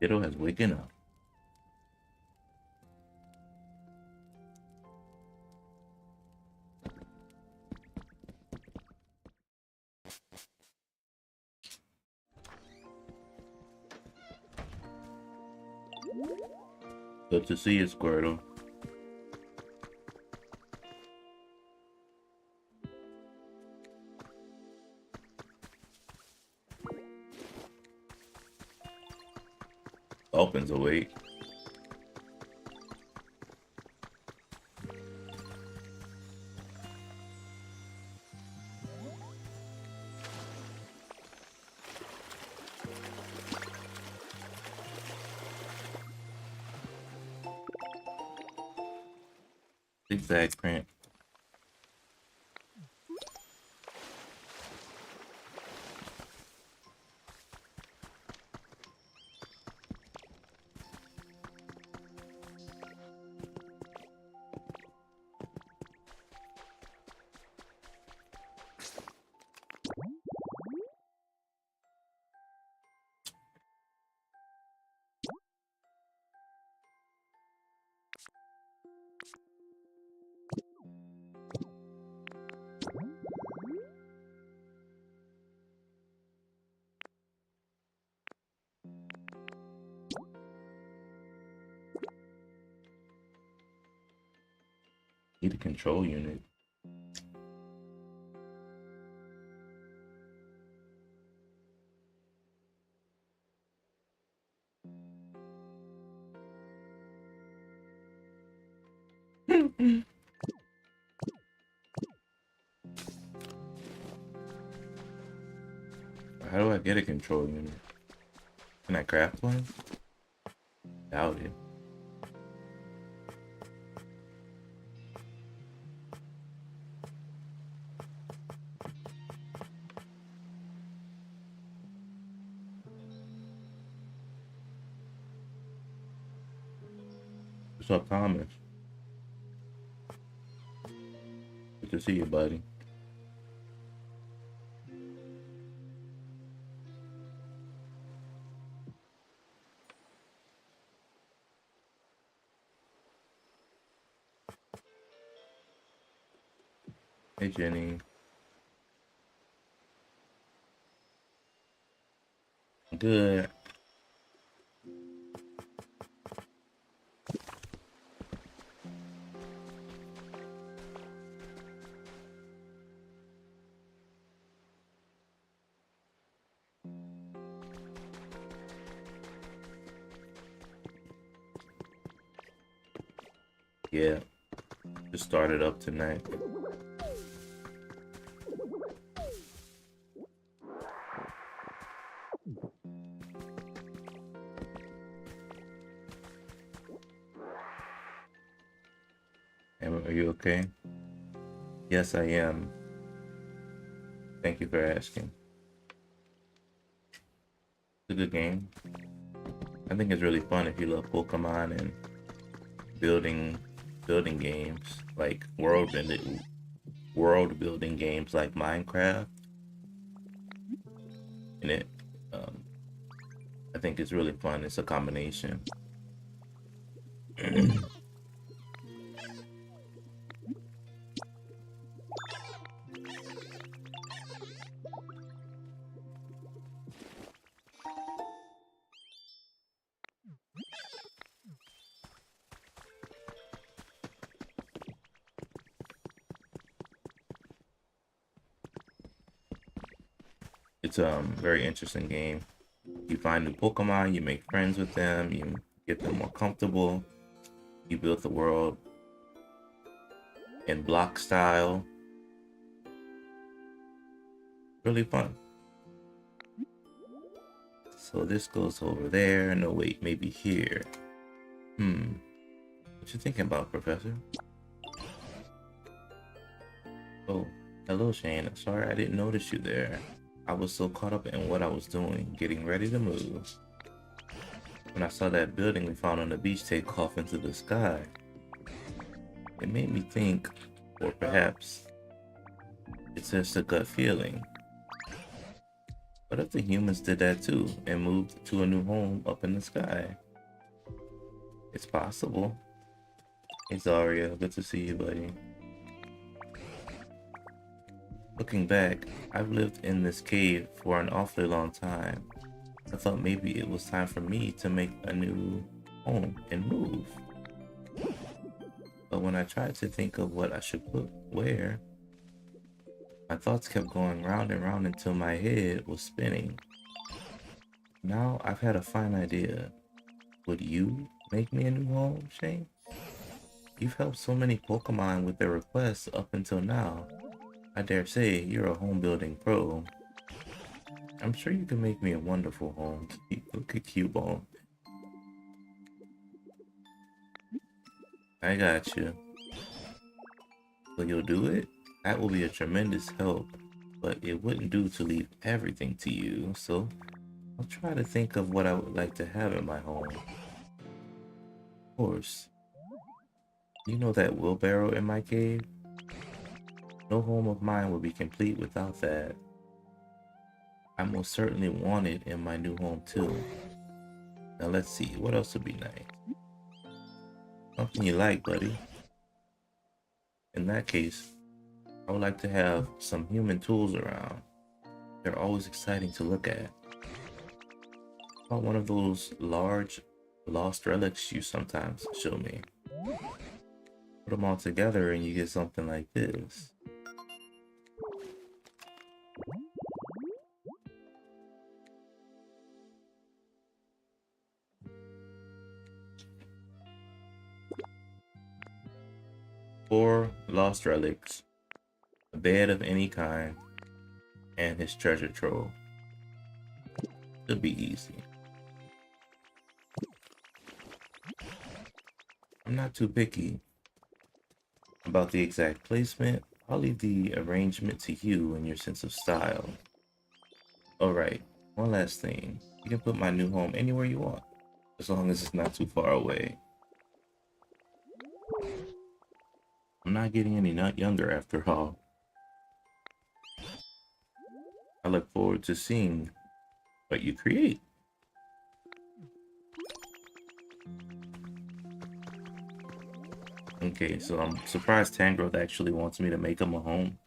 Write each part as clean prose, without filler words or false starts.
Kiddo has waken up. Good to see you, Squirtle. Opens awake. Zigzag print. Need a control unit. How do I get a control unit? Can I craft one? Doubt it. What's up, Thomas? Good to see you, buddy. Hey, Jenny. Good. Yeah. Just started up tonight. Are you okay? Yes, I am. Thank you for asking. It's a good game. I think it's really fun if you love Pokemon and building games like world building games like Minecraft. And I think it's really fun. It's a combination. It's a very interesting game. You find new Pokemon, you make friends with them, you get them more comfortable, you build the world in block style. Really fun. So this goes over there. No, wait, maybe here. What you thinking about, Professor? Oh, hello, Shane. Sorry I didn't notice you there. I was so caught up in what I was doing, getting ready to move. When I saw that building we found on the beach take off into the sky, it made me think, or perhaps it's just a gut feeling. What if the humans did that too and moved to a new home up in the sky? It's possible. Hey Zaria, good to see you, buddy. Looking back, I've lived in this cave for an awfully long time. I thought maybe it was time for me to make a new home and move. But when I tried to think of what I should put where, my thoughts kept going round and round until my head was spinning. Now I've had a fine idea. Would you make me a new home, Shane? You've helped so many Pokemon with their requests up until now. I dare say you're a home building pro. I'm sure you can make me a wonderful home. Look at Cubone. I got you. So you'll do it? That will be a tremendous help, but it wouldn't do to leave everything to you, so I'll try to think of what I would like to have in my home. Of course. You know that wheelbarrow in my cave? No home of mine would be complete without that. I most certainly want it in my new home too. Now let's see, what else would be nice? Something you like, buddy. In that case, I would like to have some human tools around. They're always exciting to look at. How about one of those large lost relics you sometimes show me? Put them all together and you get something like this. Four lost relics, a bed of any kind, and his treasure trove. Should be easy. I'm not too picky about the exact placement. I'll leave the arrangement to you and your sense of style. Alright, one last thing. You can put my new home anywhere you want, as long as it's not too far away. I'm not getting any younger after all. I look forward to seeing what you create. Okay, so I'm surprised Tangrowth actually wants me to make him a home.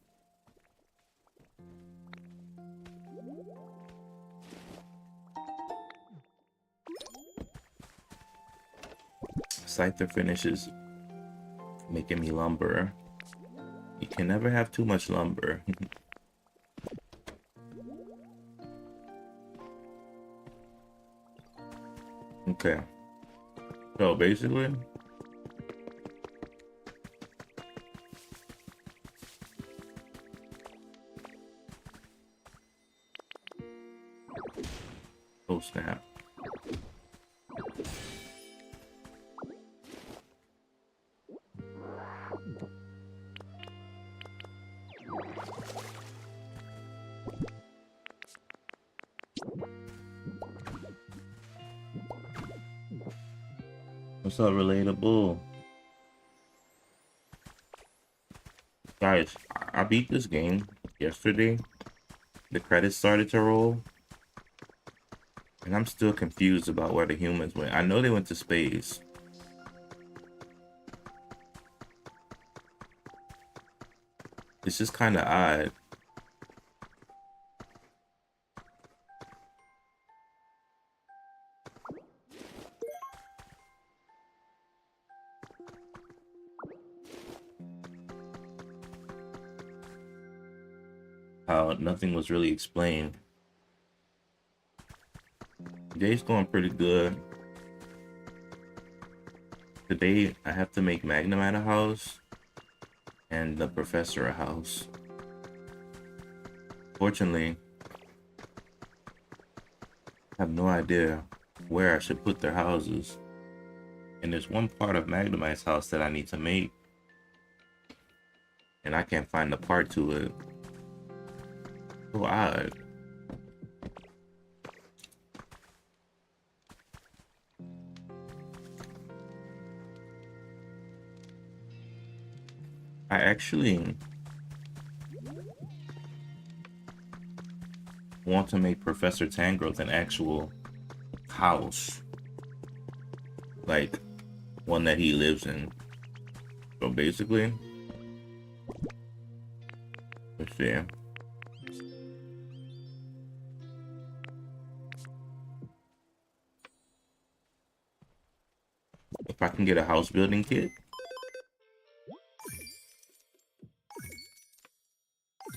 Scyther finishes making me lumber. You can never have too much lumber. Okay. So basically, oh snap. What's up, relatable? Guys, I beat this game yesterday. The credits started to roll. And I'm still confused about where the humans went. I know they went to space. It's just kind of odd. How nothing was really explained. Day's going pretty good. Today, I have to make Magnemite a house and the professor a house. Fortunately, I have no idea where I should put their houses. And there's one part of Magnemite's house that I need to make, and I can't find the part to it. So odd. I actually want to make Professor Tangrowth an actual house, like one that he lives in. So basically, let's see. If I can get a house building kit.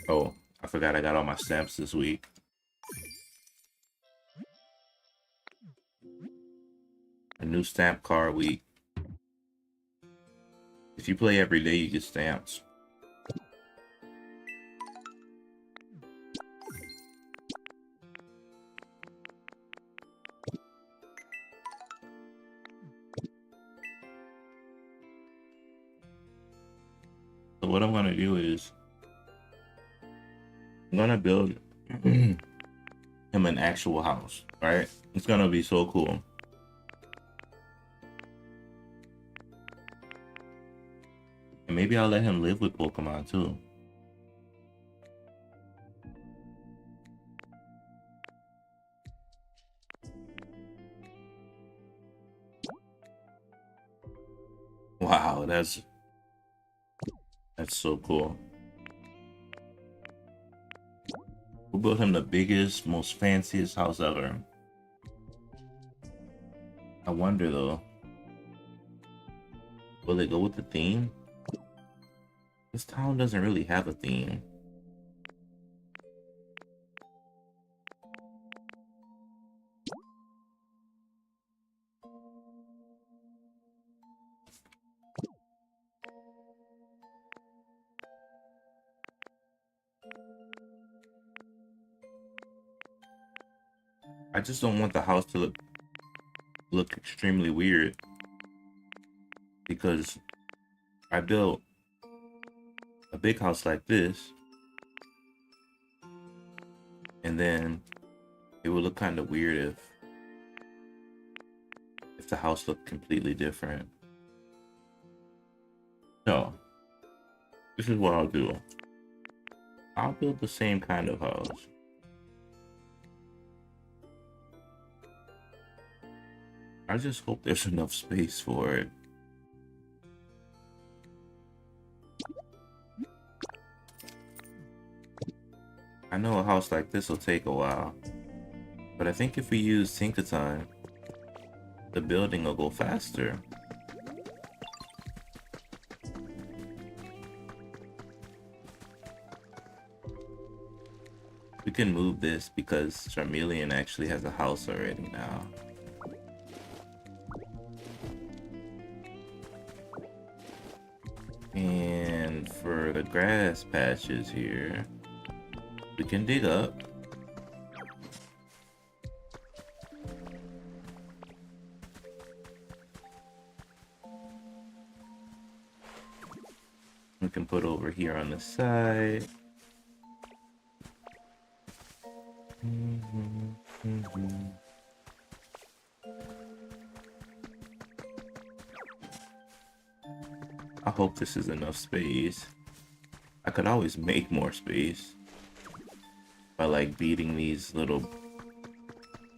Oh, I forgot I got all my stamps this week. A new stamp card week. If you play every day, you get stamps. So what I'm gonna do is I'm gonna build him an actual house, right? It's gonna be so cool. And maybe I'll let him live with Pokemon too. Wow, that's so cool. We'll build him the biggest, most fanciest house ever. I wonder though, will they go with the theme? This town doesn't really have a theme. I just don't want the house to look extremely weird, because I built a big house like this, and then it would look kind of weird if the house looked completely different. So this is what I'll do. I'll build the same kind of house. I just hope there's enough space for it. I know a house like this will take a while, but I think if we use Tinkertime, the building will go faster. We can move this because Charmeleon actually has a house already now. And for the grass patches here, we can dig up. We can put over here on the side. I hope this is enough space. I could always make more space by like beating these little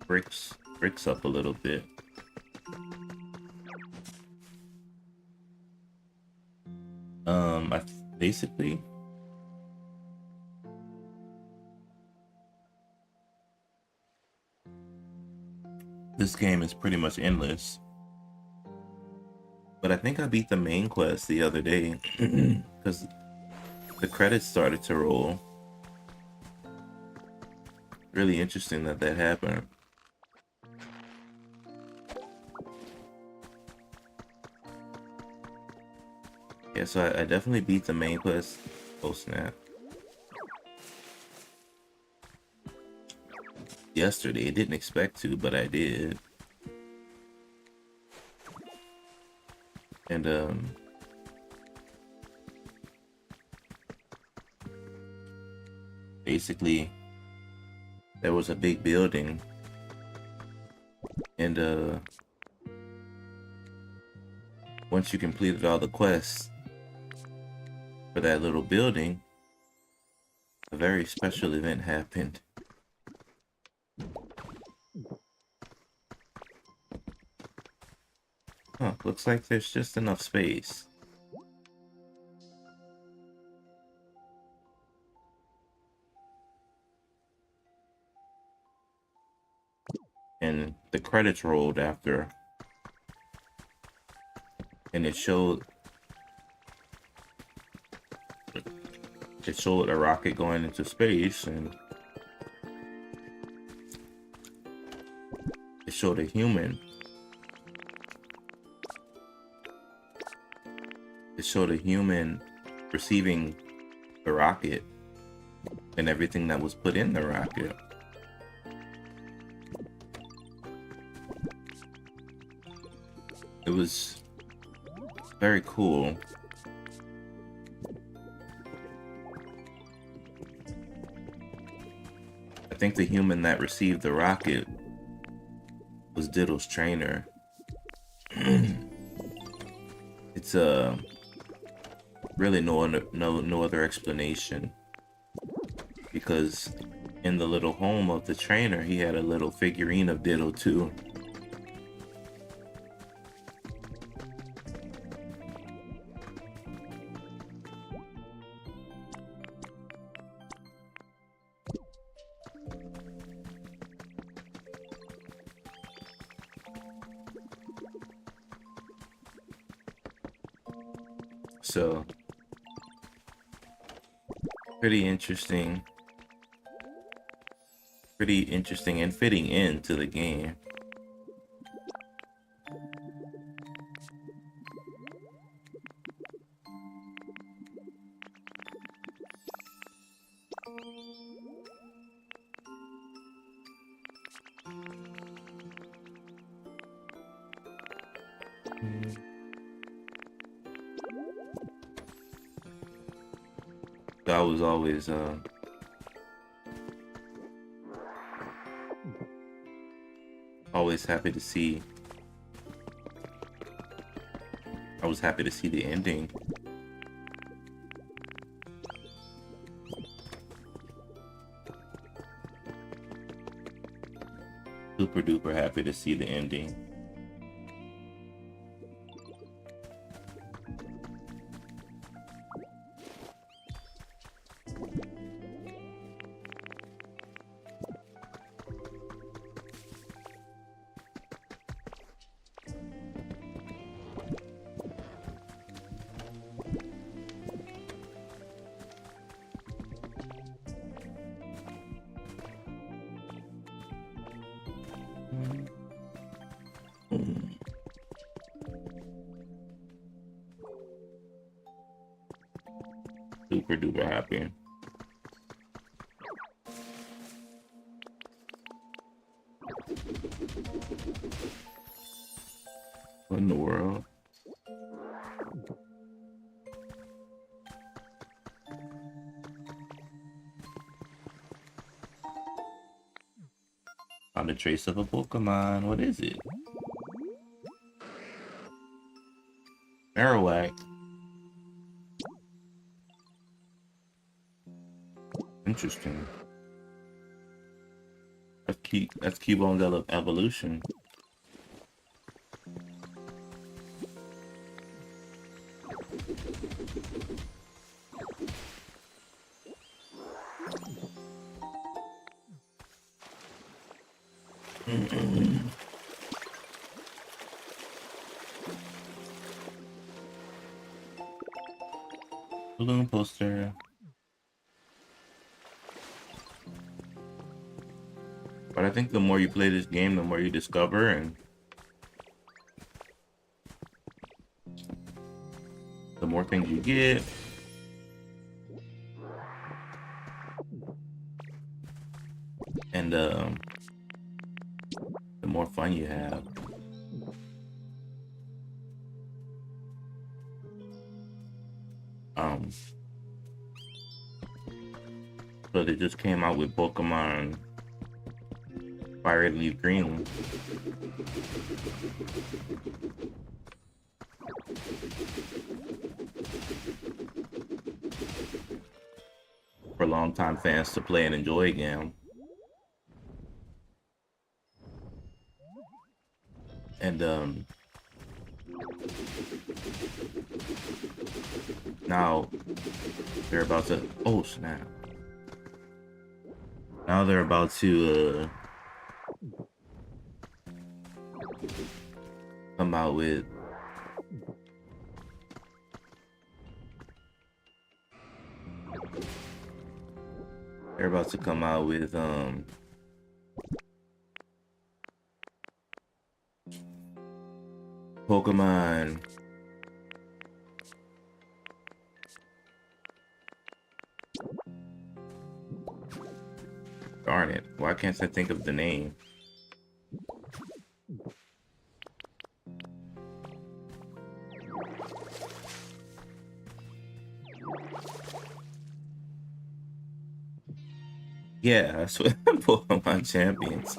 bricks up a little bit. Basically this game is pretty much endless. But I think I beat the main quest the other day because the credits started to roll. Really interesting that happened. Yeah, so I definitely beat the main quest. Oh snap. Yesterday, I didn't expect to, but I did. And basically there was a big building, and once you completed all the quests for that little building, a very special event happened. Huh, looks like there's just enough space. And the credits rolled after, and it showed a rocket going into space, and it showed a human. It showed a human receiving the rocket and everything that was put in the rocket. It was very cool. I think the human that received the rocket was Diddle's trainer. It's really no other explanation, because in the little home of the trainer, he had a little figurine of Diddle too. So, pretty interesting and fitting into the game. So I was always happy to see. I was happy to see the ending. Super duper happy to see the ending. Super duper happy. What in the world? Found a trace of a Pokemon. What is it? Marowak. Interesting. That's Cubone evolution. Balloon poster. But I think the more you play this game, the more you discover, and the more things you get. And the more fun you have. So they just came out with Pokemon Fire Leaf Green. For longtime fans to play and enjoy again. And Now they're about to, oh snap. Now they're about to come out with Pokemon. Darn it, why can't I think of the name? Yeah, that's what Pokemon Champions.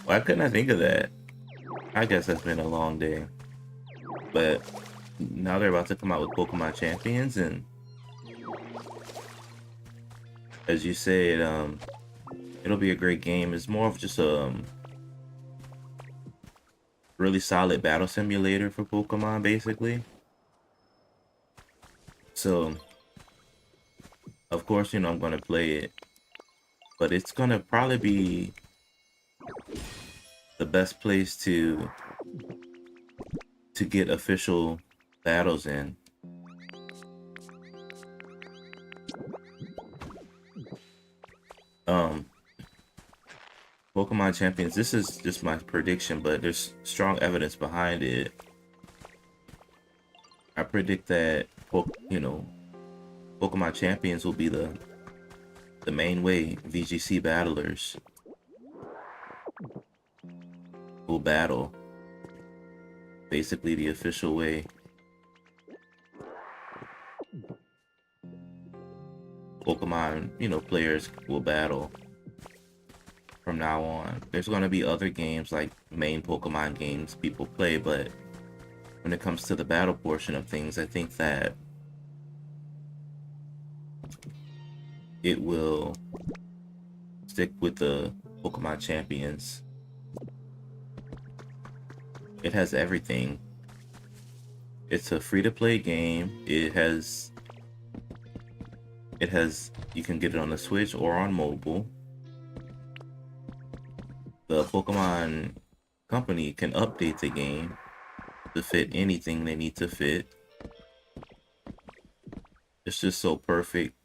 Why couldn't I think of that? I guess that's been a long day. But now they're about to come out with Pokemon Champions, and as you said, it'll be a great game. It's more of just a really solid battle simulator for Pokemon, basically. So, of course, you know, I'm gonna play it, but it's gonna probably be the best place to get official battles in. Pokemon Champions, this is just my prediction, but there's strong evidence behind it. I predict that, you know, Pokemon Champions will be the main way VGC battlers will battle. Basically the official way Pokemon, you know, players will battle from now on. There's going to be other games like main Pokemon games people play, but when it comes to the battle portion of things, I think that it will stick with the Pokemon Champions. It has everything. It's a free-to-play game. It has, you can get it on the Switch or on mobile. The Pokemon company can update the game to fit anything they need to fit. It's just so perfect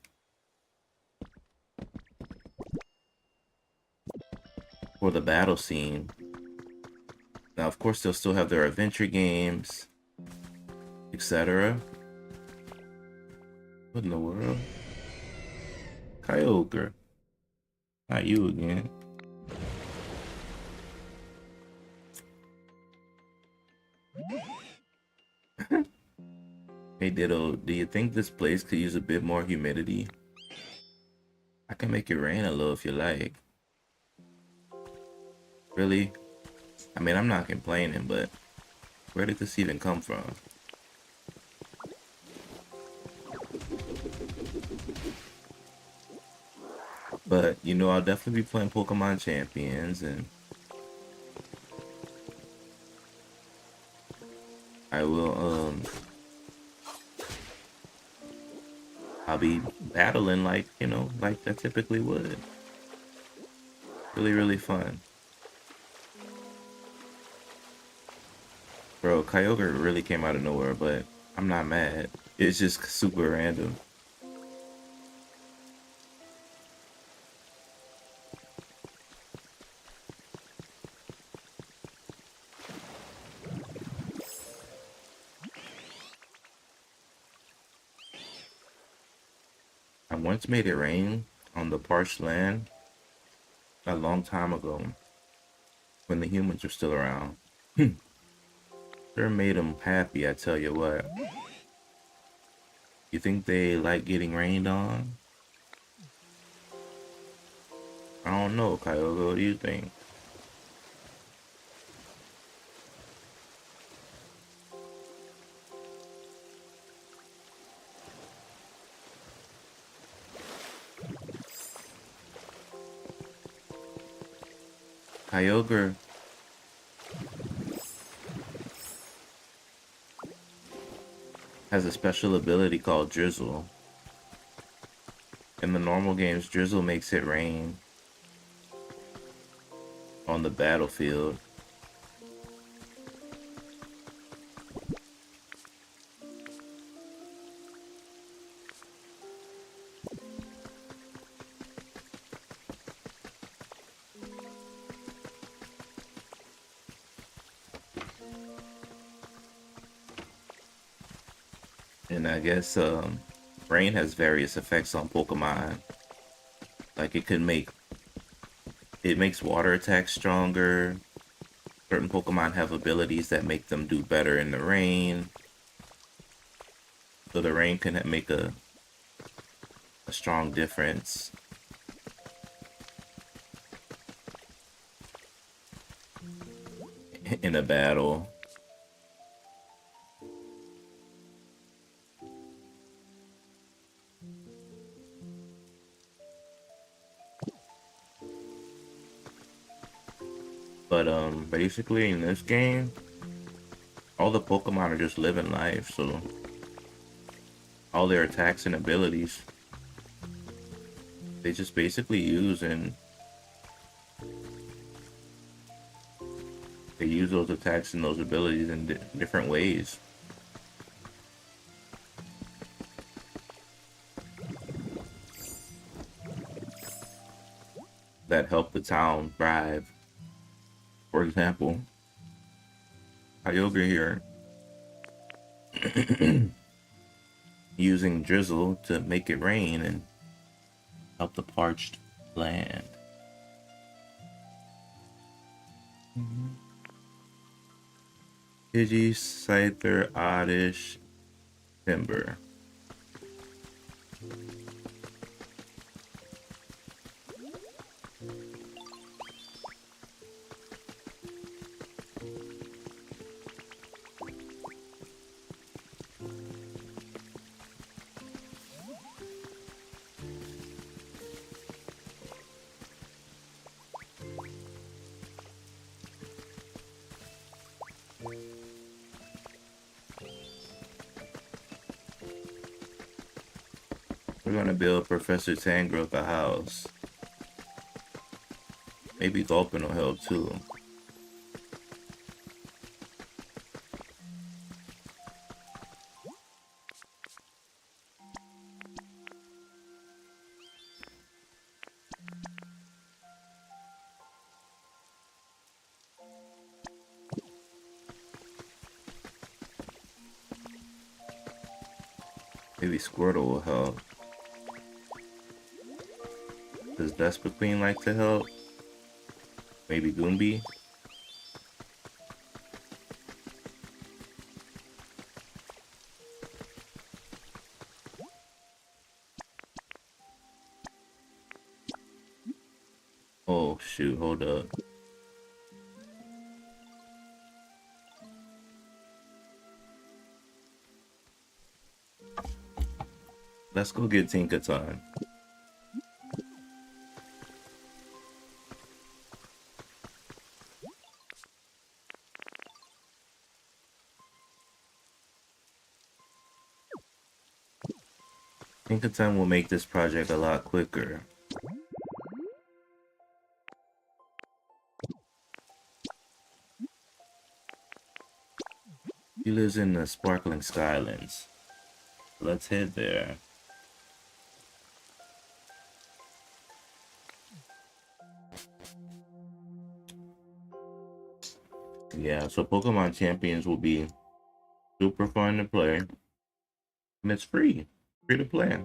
for the battle scene. Now, of course, they'll still have their adventure games, etc. What in the world? Kyogre. Not you again. Hey Ditto, do you think this place could use a bit more humidity? I can make it rain a little if you like. Really? I mean, I'm not complaining, but where did this even come from? But, you know, I'll definitely be playing Pokemon Champions, and I will, I'll be battling like, you know, like I typically would. Really, really fun. Bro, Kyogre really came out of nowhere, but I'm not mad. It's just super random. I once made it rain on the parched land a long time ago when the humans were still around. Sure made them happy, I tell you what. You think they like getting rained on? I don't know, Kyogre, what do you think? Kyogre. has a special ability called Drizzle. In the normal games, Drizzle makes it rain on the battlefield. And I guess rain has various effects on Pokemon. Like it makes water attacks stronger. Certain Pokemon have abilities that make them do better in the rain. So the rain can make a strong difference in a battle. But basically in this game, all the Pokemon are just living life, so all their attacks and abilities they just basically use, and they use those attacks and those abilities in different ways that help the town thrive. For example, Kyogre here using Drizzle to make it rain and help the parched land. Pidgey, Scyther, Oddish, Timber. We're gonna build Professor Tangrowth a house. Maybe Gulpin will help too. Maybe Squirtle will help. Does Vespiquen like to help? Maybe Goombi? Oh shoot, hold up. Let's go get Tinkaton. Tinkaton will make this project a lot quicker. He lives in the Sparkling Skylands. Let's head there. Yeah, so Pokemon Champions will be super fun to play. And it's free. Free to play.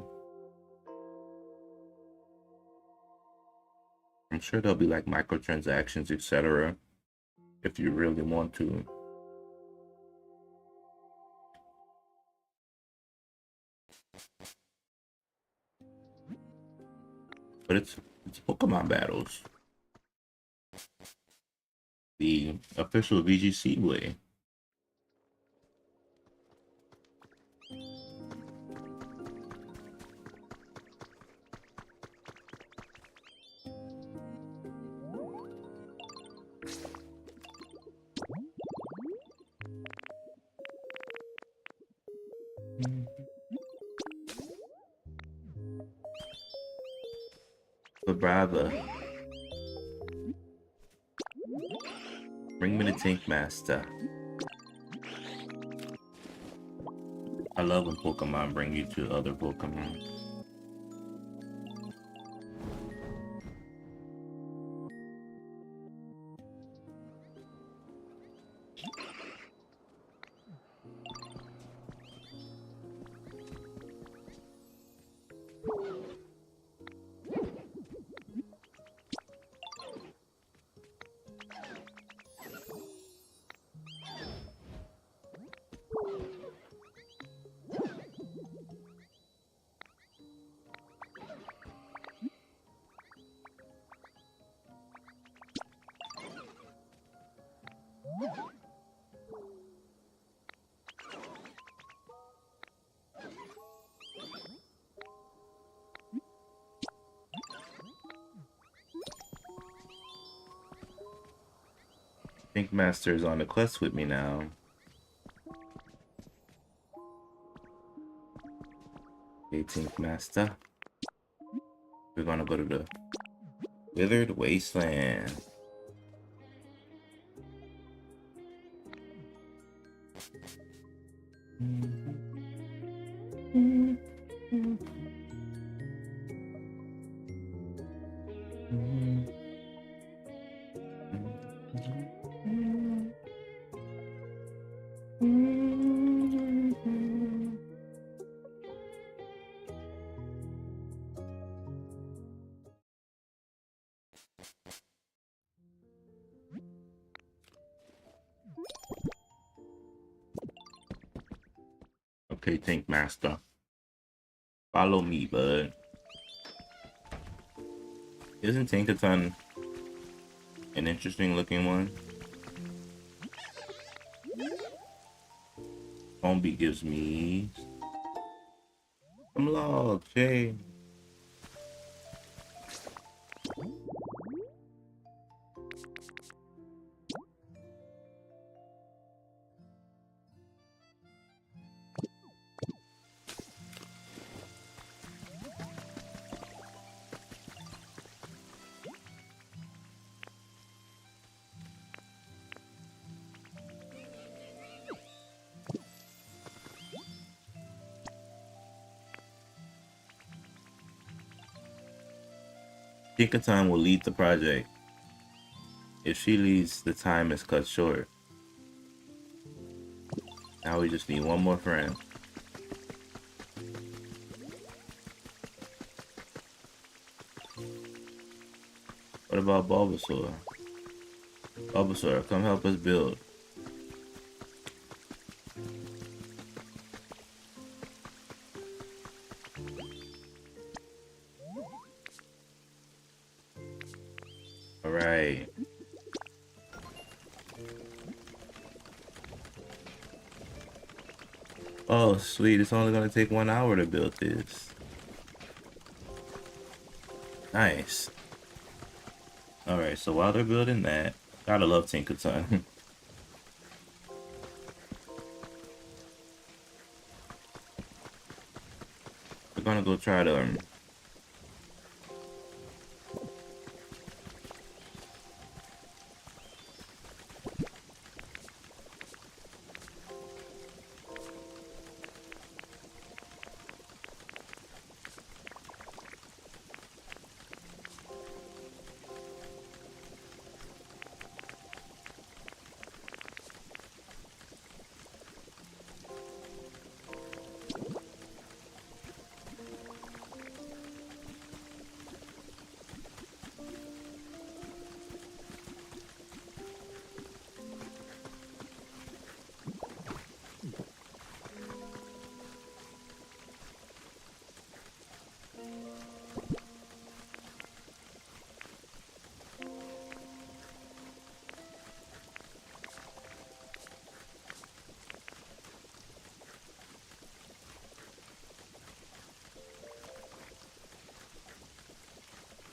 I'm sure there'll be like microtransactions, etc. if you really want to. But it's Pokemon battles. The official VGC way. Brava. Bring me the Tank Master. I love when Pokemon bring you to other Pokemon. Tank Master is on the quest with me now. Okay, Tank Master. We're gonna go to the Withered Wasteland. Okay, Tank Master. Follow me, bud. Isn't Tankathon an interesting looking one? Zombie gives me some logs, hey. Tinkaton will lead the project. If she leads, the time is cut short. Now we just need one more friend. What about Bulbasaur? Bulbasaur, come help us build. Alright. Oh, sweet. It's only going to take 1 hour to build this. Nice. Alright, so while they're building that, gotta love Tinkaton. We're gonna go try to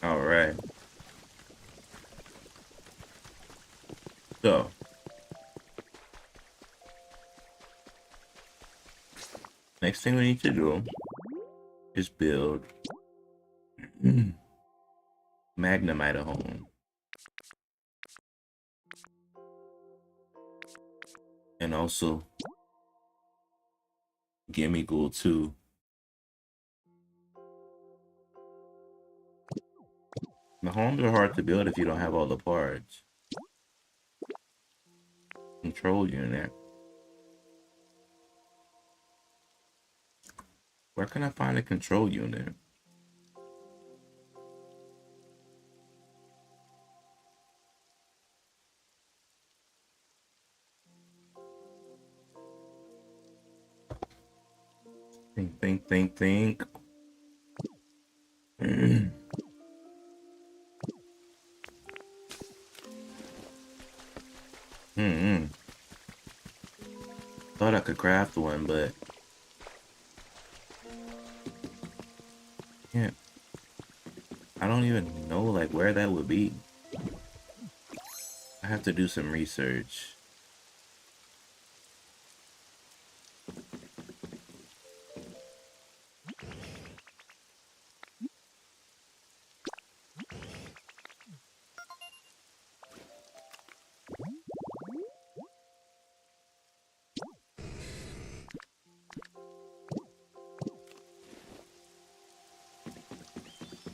Alright. So Next thing we need to do is build Magnemite home. And also Gimme Ghoul too. The homes are hard to build if you don't have all the parts. Control unit. Where can I find a control unit? Think. Thought I could craft one, but can't. I don't even know like where that would be. I have to do some research.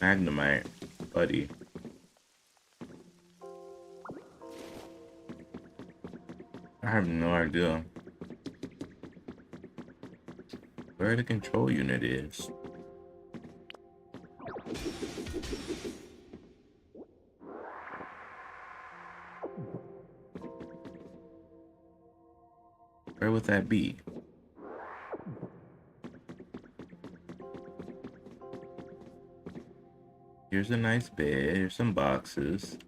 Magnemite, buddy. I have no idea where the control unit is. Where would that be? Here's a nice bed. Here's some boxes.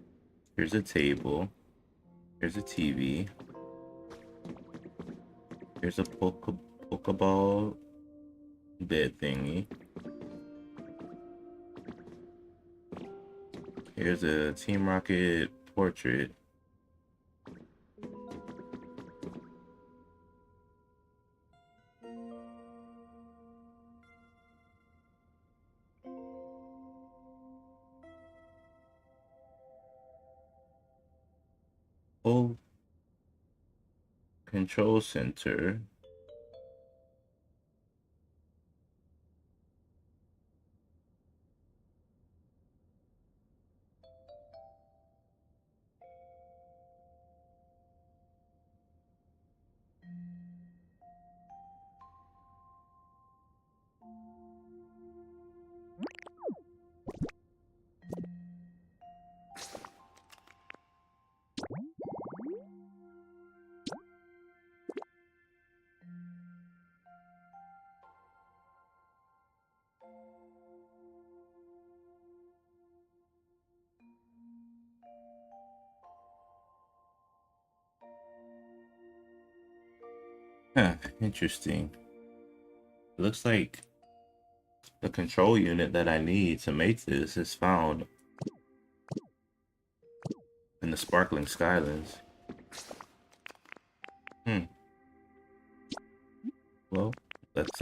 Here's a table. Here's a TV. Here's a Pokeball bed thingy. Here's a Team Rocket portrait. Oh, control center. Huh, interesting. It looks like the control unit that I need to make this is found in the Sparkling Skylands. Well, let's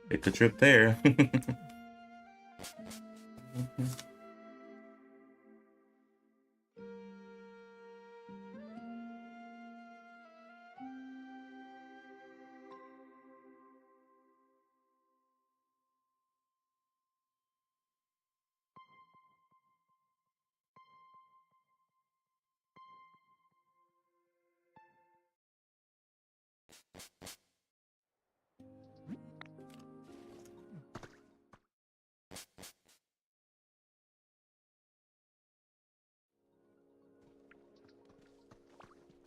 take a trip there.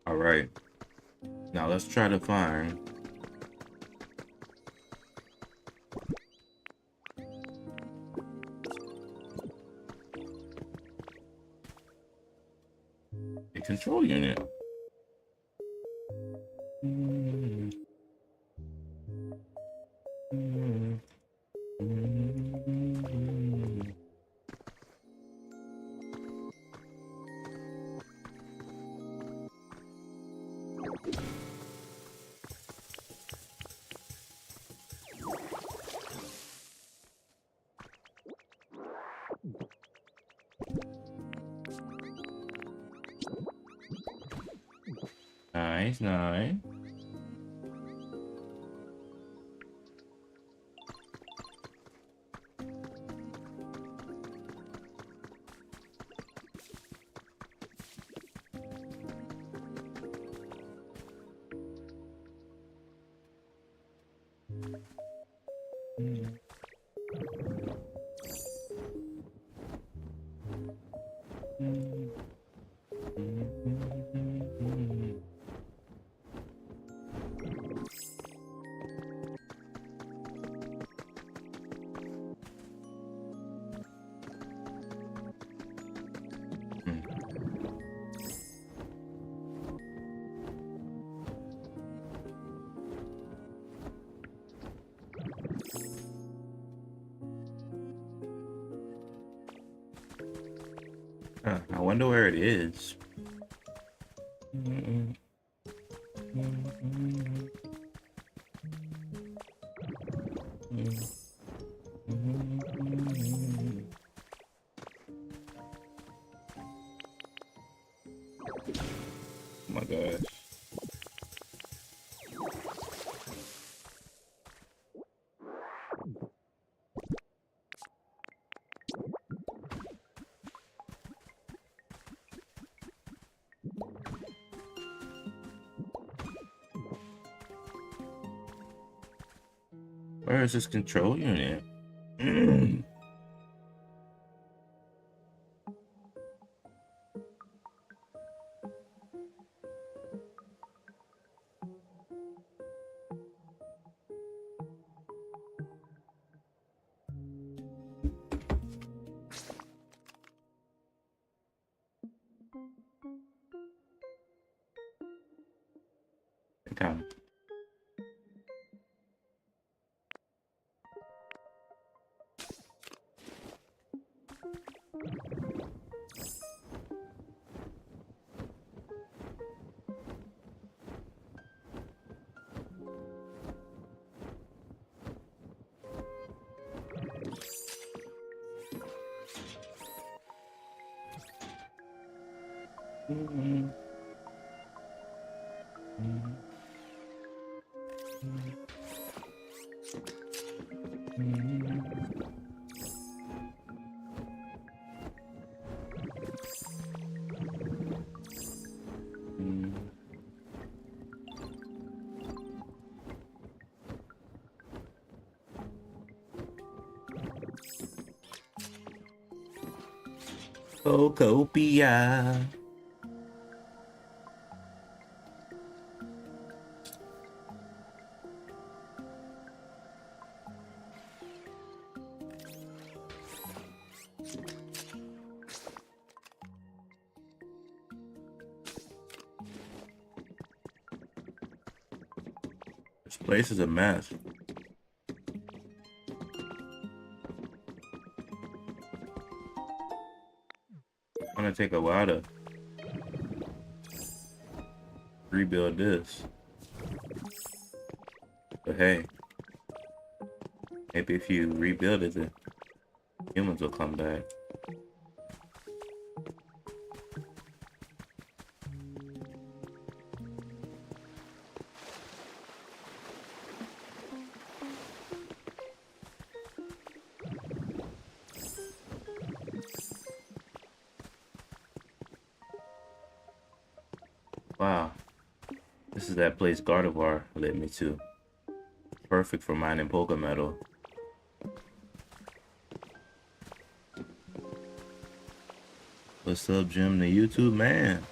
All right, now let's try to find a control unit. Nice, nice. I wonder where it is. Oh my gosh. Where is this control unit? Come. Pokopia. This place is a mess. It's gonna take a while to rebuild this. But hey, maybe if you rebuild it, the humans will come back. Wow, this is that place Gardevoir led me to. Perfect for mining Poké Metal. What's up, Jim, the YouTube man?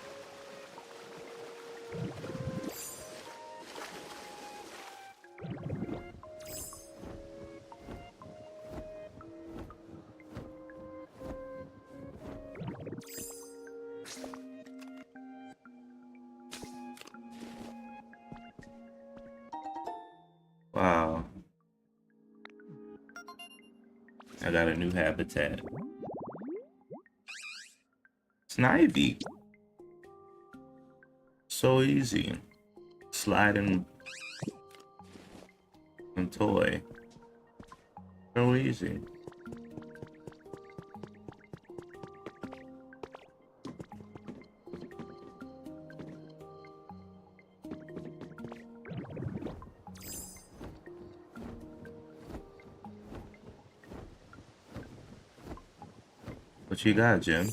Wow. I got a new habitat. Snivy. So easy. Sliding and toy. So easy. What you got, Jim?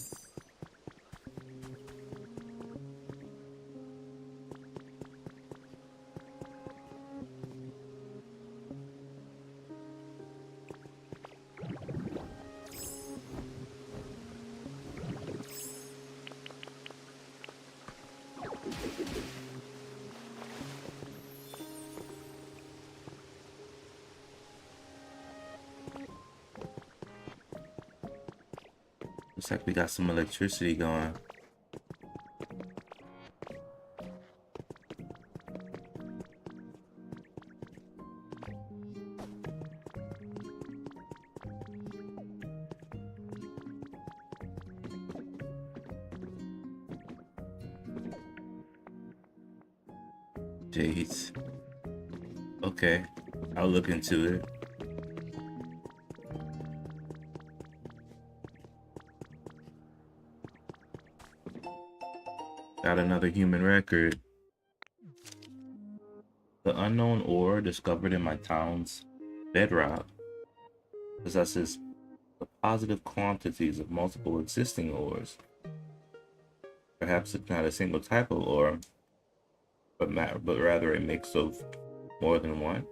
Looks like we got some electricity going. Jades. Okay, I'll look into it. Got another human record. The unknown ore discovered in my town's bedrock possesses the positive quantities of multiple existing ores. Perhaps it's not a single type of ore, but rather a mix of more than one.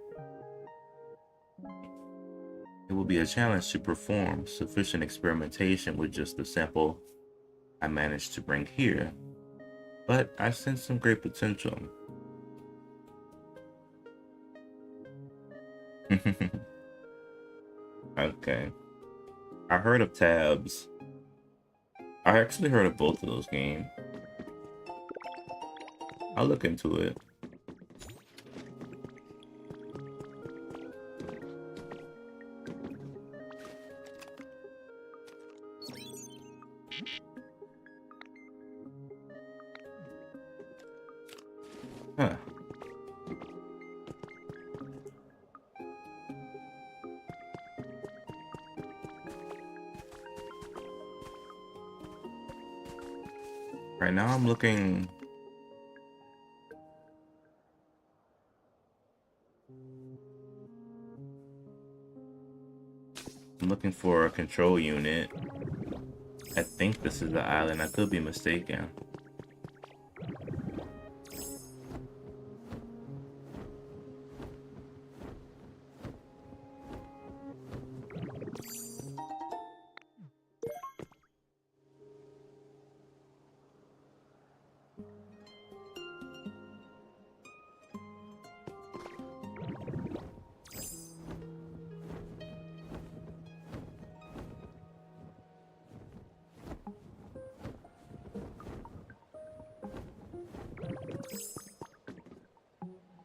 It will be a challenge to perform sufficient experimentation with just the sample I managed to bring here, but I sense some great potential. Okay. I heard of tabs. I actually heard of both of those games. I'll look into it. Huh. Right now I'm looking. I'm looking for a control unit. I think this is the island. I could be mistaken.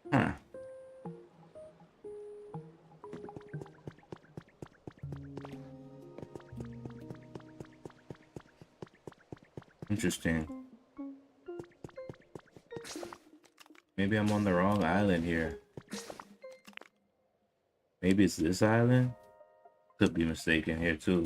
Huh. Interesting. Maybe I'm on the wrong island here. Maybe it's this island? Could be mistaken here too.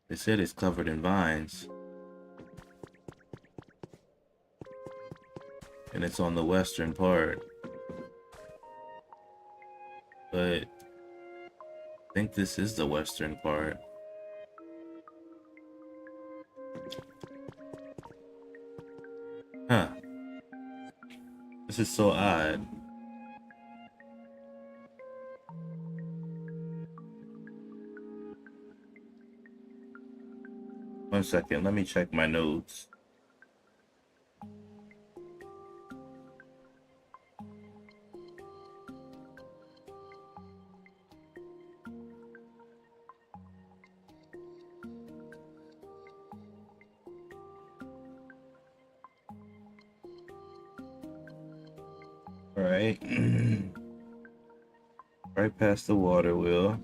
They said it's covered in vines. And it's on the western part. But I think this is the western part. Huh. This is so odd. One second, let me check my notes. All right. Right past the water wheel.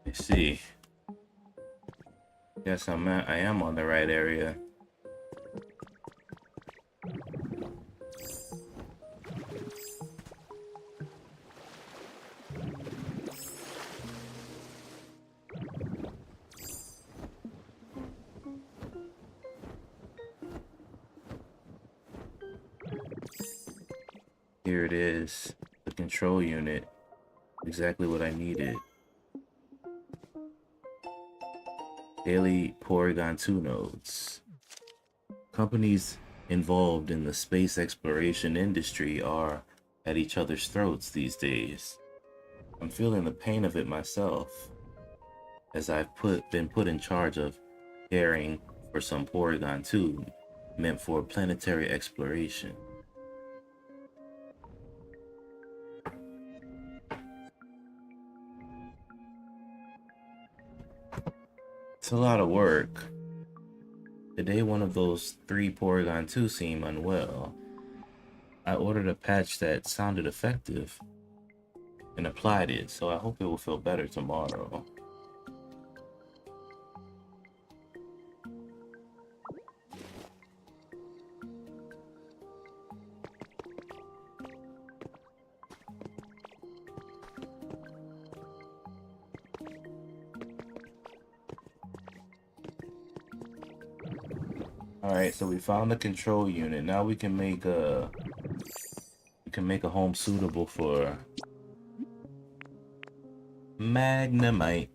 Let's see. Yes, I am on the right area. Here it is, the control unit. Exactly what I needed. Daily Porygon 2 nodes. Companies involved in the space exploration industry are at each other's throats these days. I'm feeling the pain of it myself, as I've been put in charge of caring for some Porygon 2 meant for planetary exploration. It's a lot of work. Today one of those 3 Porygon 2 seemed unwell. I ordered a patch that sounded effective and applied it, so I hope it will feel better tomorrow. Alright, so we found the control unit. Now we can make a home suitable for Magnemite.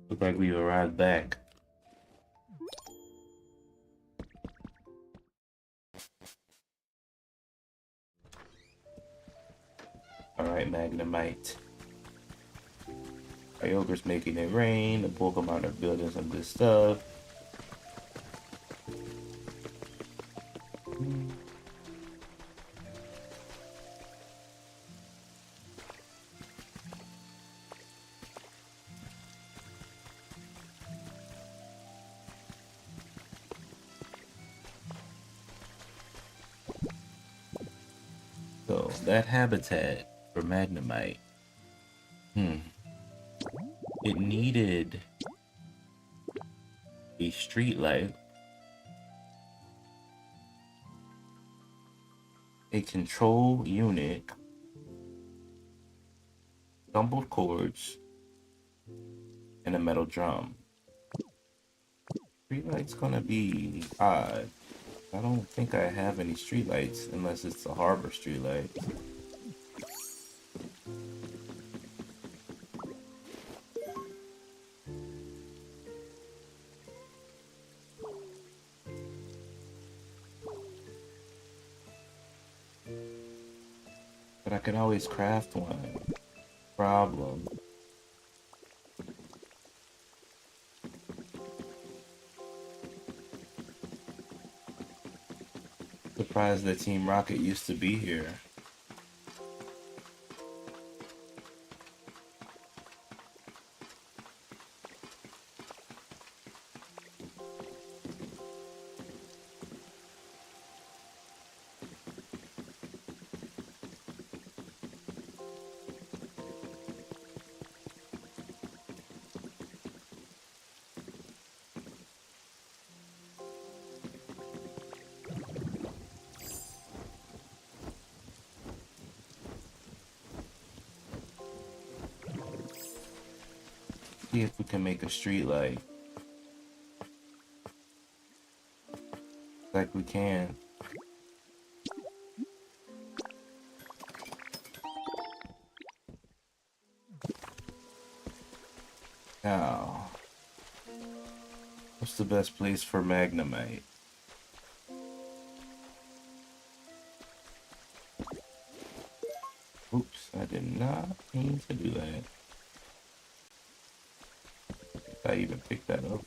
Look like we arrived back. Alright, Magnemite. Kyogre's making it rain. The Pokemon are building some good stuff. So, that habitat for Magnemite. It needed a street light, a control unit, jumbled cords, and a metal drum. Streetlight's gonna be odd. I don't think I have any streetlights unless it's a harbor streetlight. But I can always craft one. Problem. Surprised that Team Rocket used to be here. See if we can make a street light. Like we can. Now, what's the best place for Magnemite? Oops, I did not mean to do that. I even picked that up.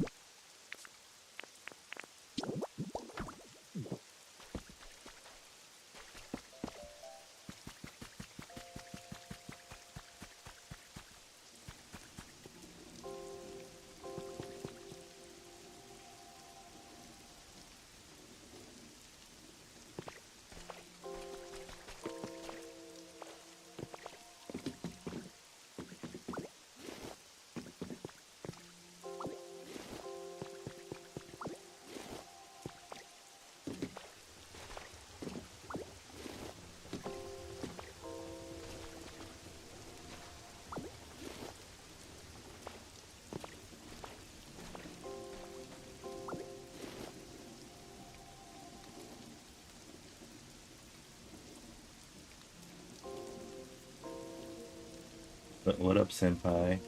What up, senpai?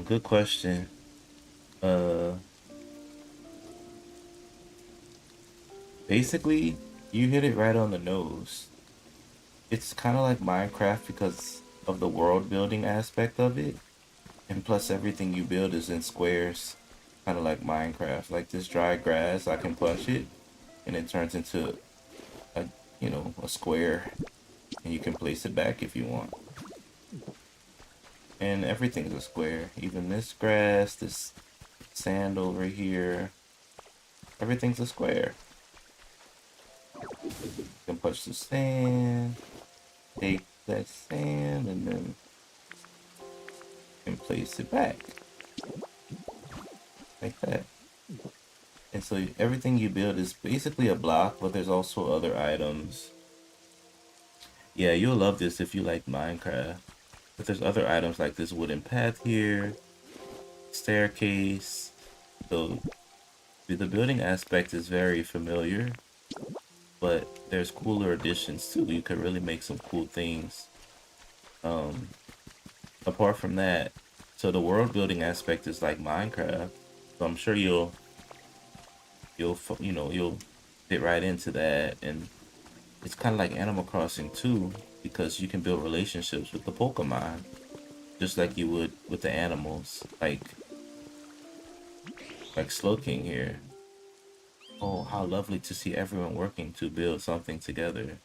Good question. Uh, Basically, you hit it right on the nose. It's kind of like Minecraft because of the world building aspect of it, and plus everything you build is in squares, kind of like Minecraft. Like this dry grass, I can punch it, and it turns into a, a square, and you can place it back if you want. And everything's a square. Even this grass, this sand over here, everything's a square. You can punch the sand, take that sand, and then and place it back like that. And so everything you build is basically a block, but there's also other items. Yeah, you'll love this if you like Minecraft. But there's other items like this wooden path here, staircase. So the building aspect is very familiar, but there's cooler additions too. You could really make some cool things. Um, Apart from that, so the world building aspect is like Minecraft. So I'm sure you'll fit right into that, and it's kind of like Animal Crossing too, because you can build relationships with the Pokemon just like you would with the animals, like Slowking here. Oh, how lovely to see everyone working to build something together.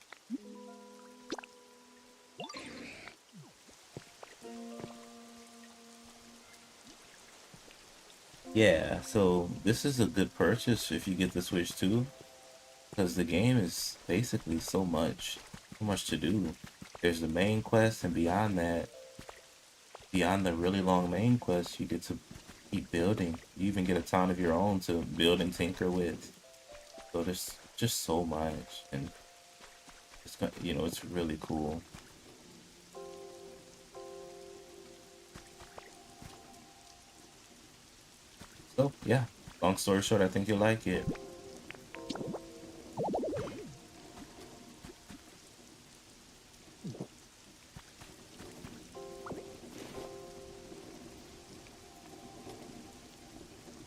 Yeah, so this is a good purchase if you get the Switch too, because the game is basically so much to do. There's the main quest, and beyond that, beyond the really long main quest, you get to keep building. You even get a town of your own to build and tinker with. So there's just so much, and it's really cool. So yeah, long story short, I think you'll like it.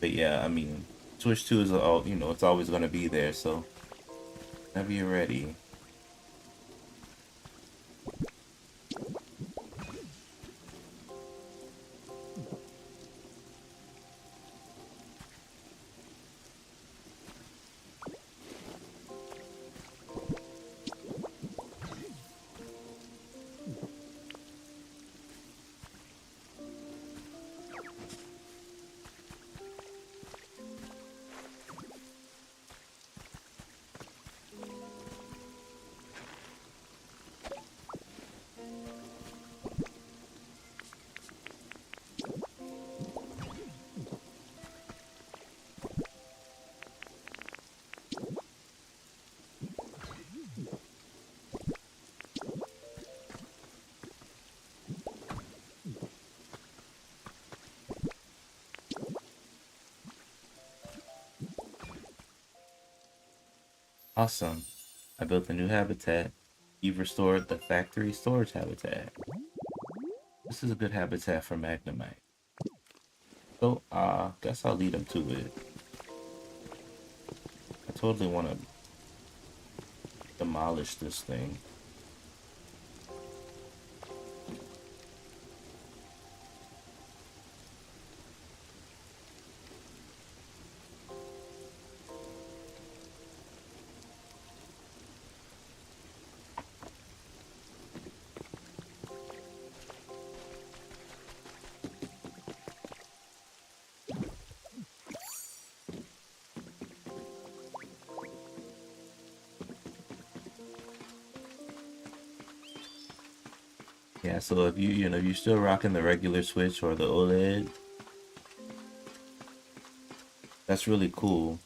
But yeah, I mean, Switch 2 is all it's always gonna be there. So whenever you're ready. Awesome. I built a new habitat. You've restored the factory storage habitat. This is a good habitat for Magnemite. So, guess I'll lead him to it. I totally want to demolish this thing. Yeah, so if you're still rocking the regular Switch or the OLED, that's really cool.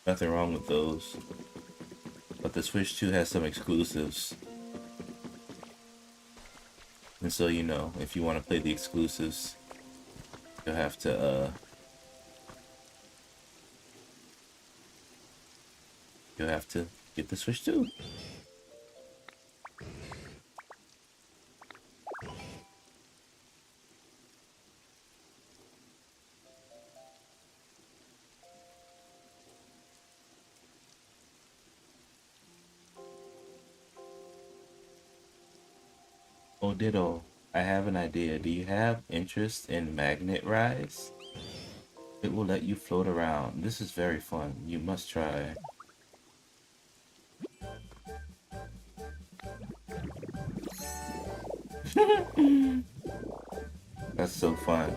Nothing wrong with those. But the Switch 2 has some exclusives. And so, if you want to play the exclusives, you'll have to get the Switch 2. Oh, Ditto, I have an idea. Do you have interest in Magnet Rise? It will let you float around. This is very fun. You must try. That's so fun.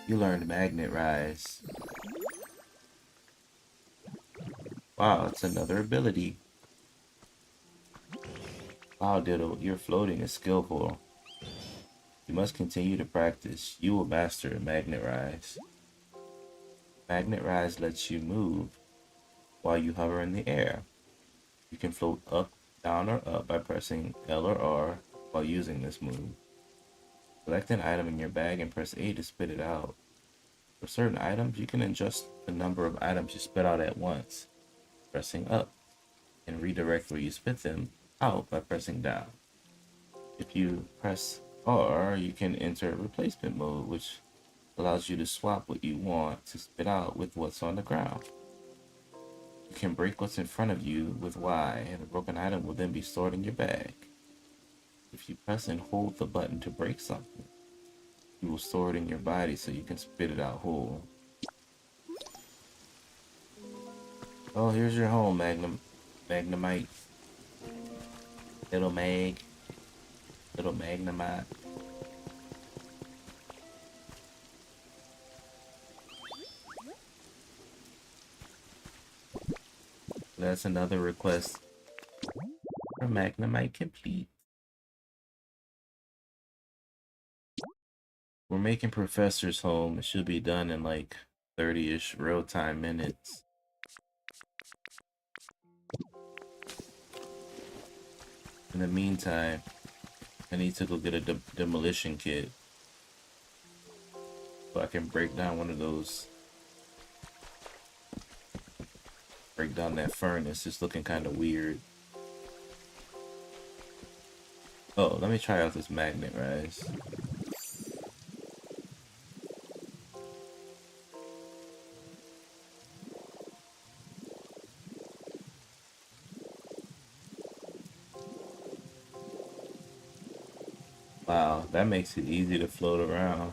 You learned Magnet Rise. Wow, it's another ability. Wow, Diddle, your floating is skillful. You must continue to practice. You will master Magnet Rise. Magnet Rise lets you move while you hover in the air. You can float up, down, or up by pressing L or R while using this move. Select an item in your bag and press A to spit it out. For certain items, you can adjust the number of items you spit out at once, pressing up, and redirect where you spit them out by pressing down. If you press R, you can enter replacement mode, which allows you to swap what you want to spit out with what's on the ground. You can break what's in front of you with Y, and a broken item will then be stored in your bag. If you press and hold the button to break something, you will store it in your body so you can spit it out whole. Oh, here's your home, Magnemite. Little Magnemite. That's another request for Magnemite complete. We're making Professor's home. It should be done in like 30-ish real-time minutes. In the meantime, I need to go get a demolition kit so I can break down one of those. Break down that furnace. It's looking kind of weird. Oh, let me try out this Magnet Rise. Wow, that makes it easy to float around.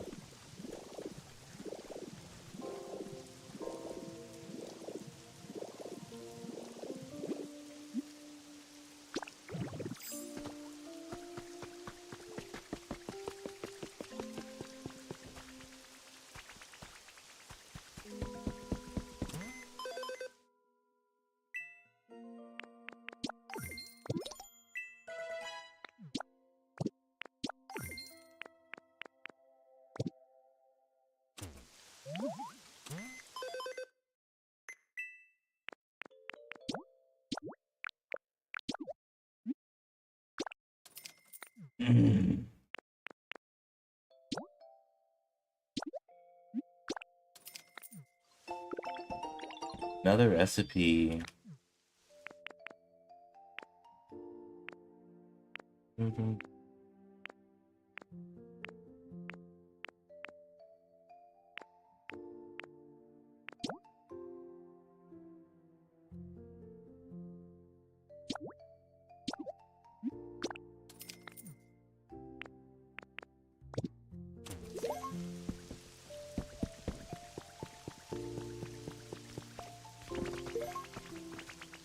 Another recipe.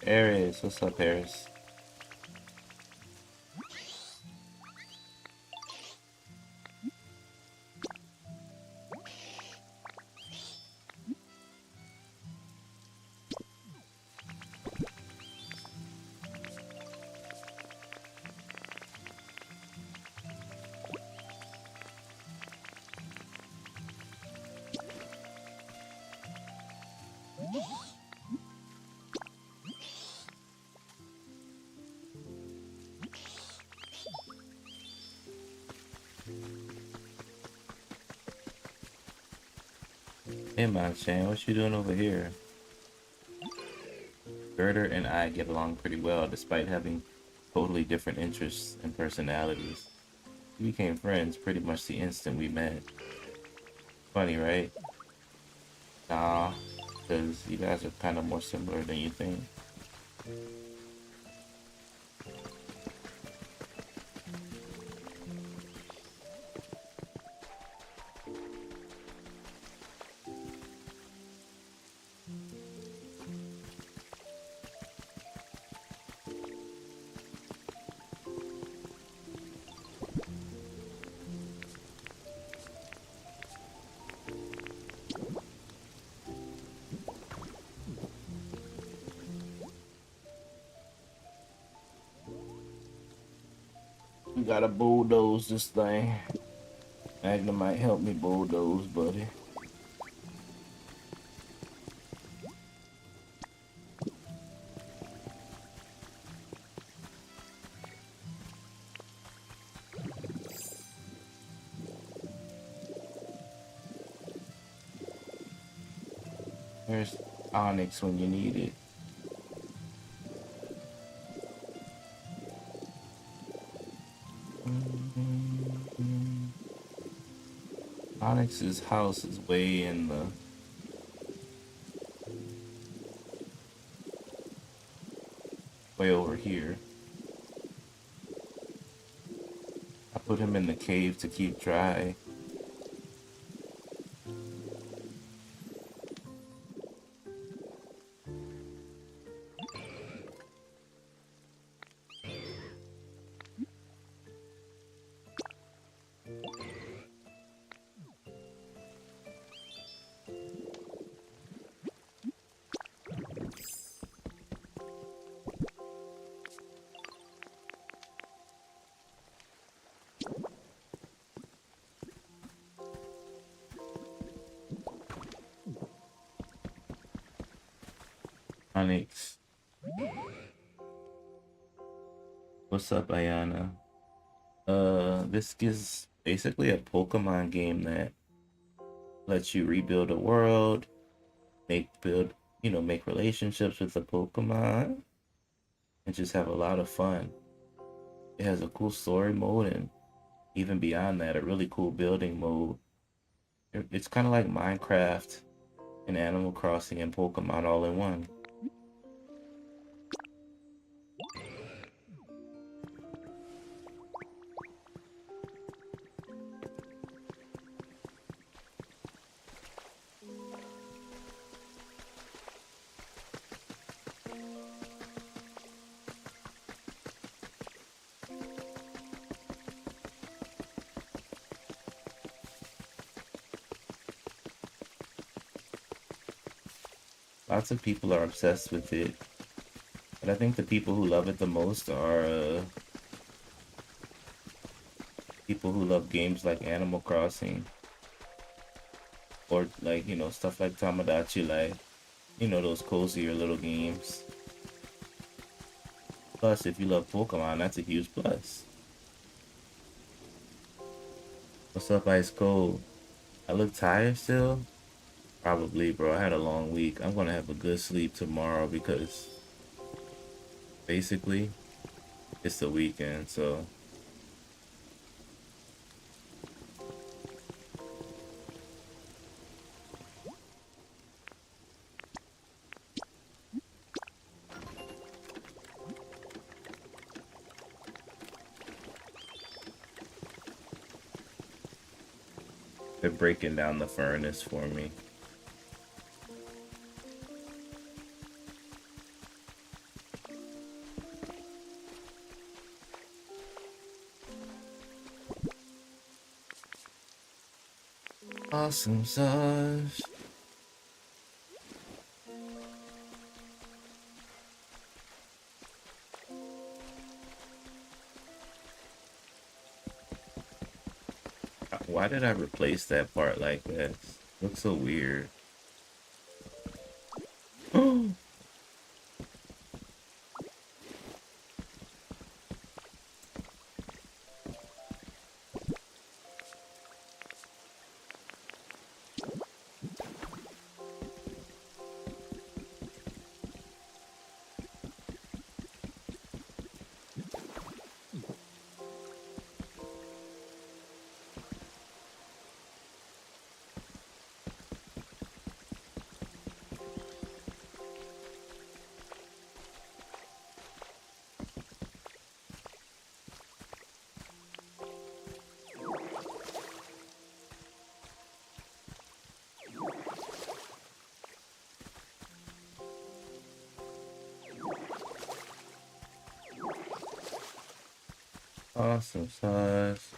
Aries, what's up, Aries? Hey, man, Shane, what you doing over here? Gerder and I get along pretty well, despite having totally different interests and personalities. We became friends pretty much the instant we met. Funny, right? Nah, because you guys are kind of more similar than you think. You gotta bulldoze this thing. Magna might help me bulldoze, buddy. Where's Onyx when you need it? Onyx's house is way in the way over here. I put him in the cave to keep dry. Onyx. What's up, Ayana? This is basically a Pokemon game that lets you rebuild a world, make relationships with the Pokemon, and just have a lot of fun. It has a cool story mode, and even beyond that, a really cool building mode. It's kind of like Minecraft and Animal Crossing and Pokemon all in one. Lots of people are obsessed with it, but I think the people who love it the most are people who love games like Animal Crossing or like, stuff like Tamagotchi Life, those cozier little games. Plus, if you love Pokemon, that's a huge plus. What's up, Ice Cold? I look tired still? Probably, bro. I had a long week. I'm gonna have a good sleep tomorrow because basically it's the weekend, so they're breaking down the furnace for me. Awesome sauce. Why did I replace that part like that? Looks so weird. Awesome sauce.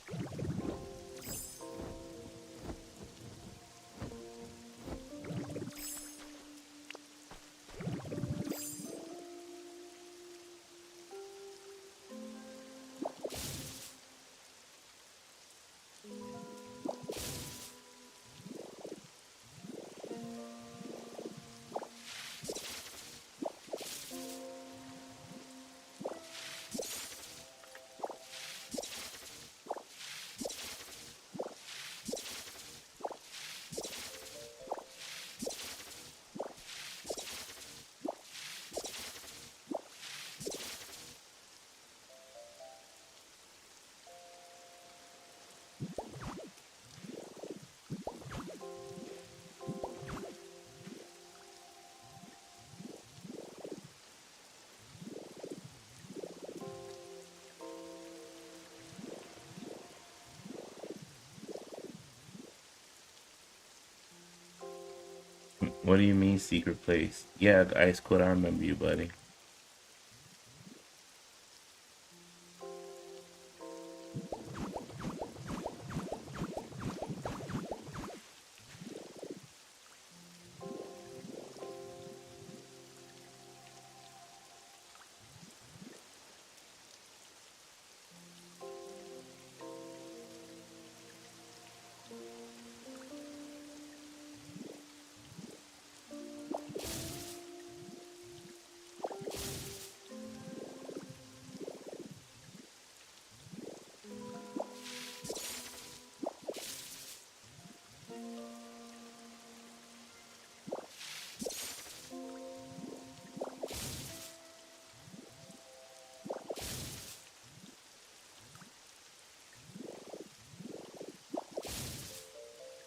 What do you mean secret place? Yeah, Ice Quid, I remember you, buddy.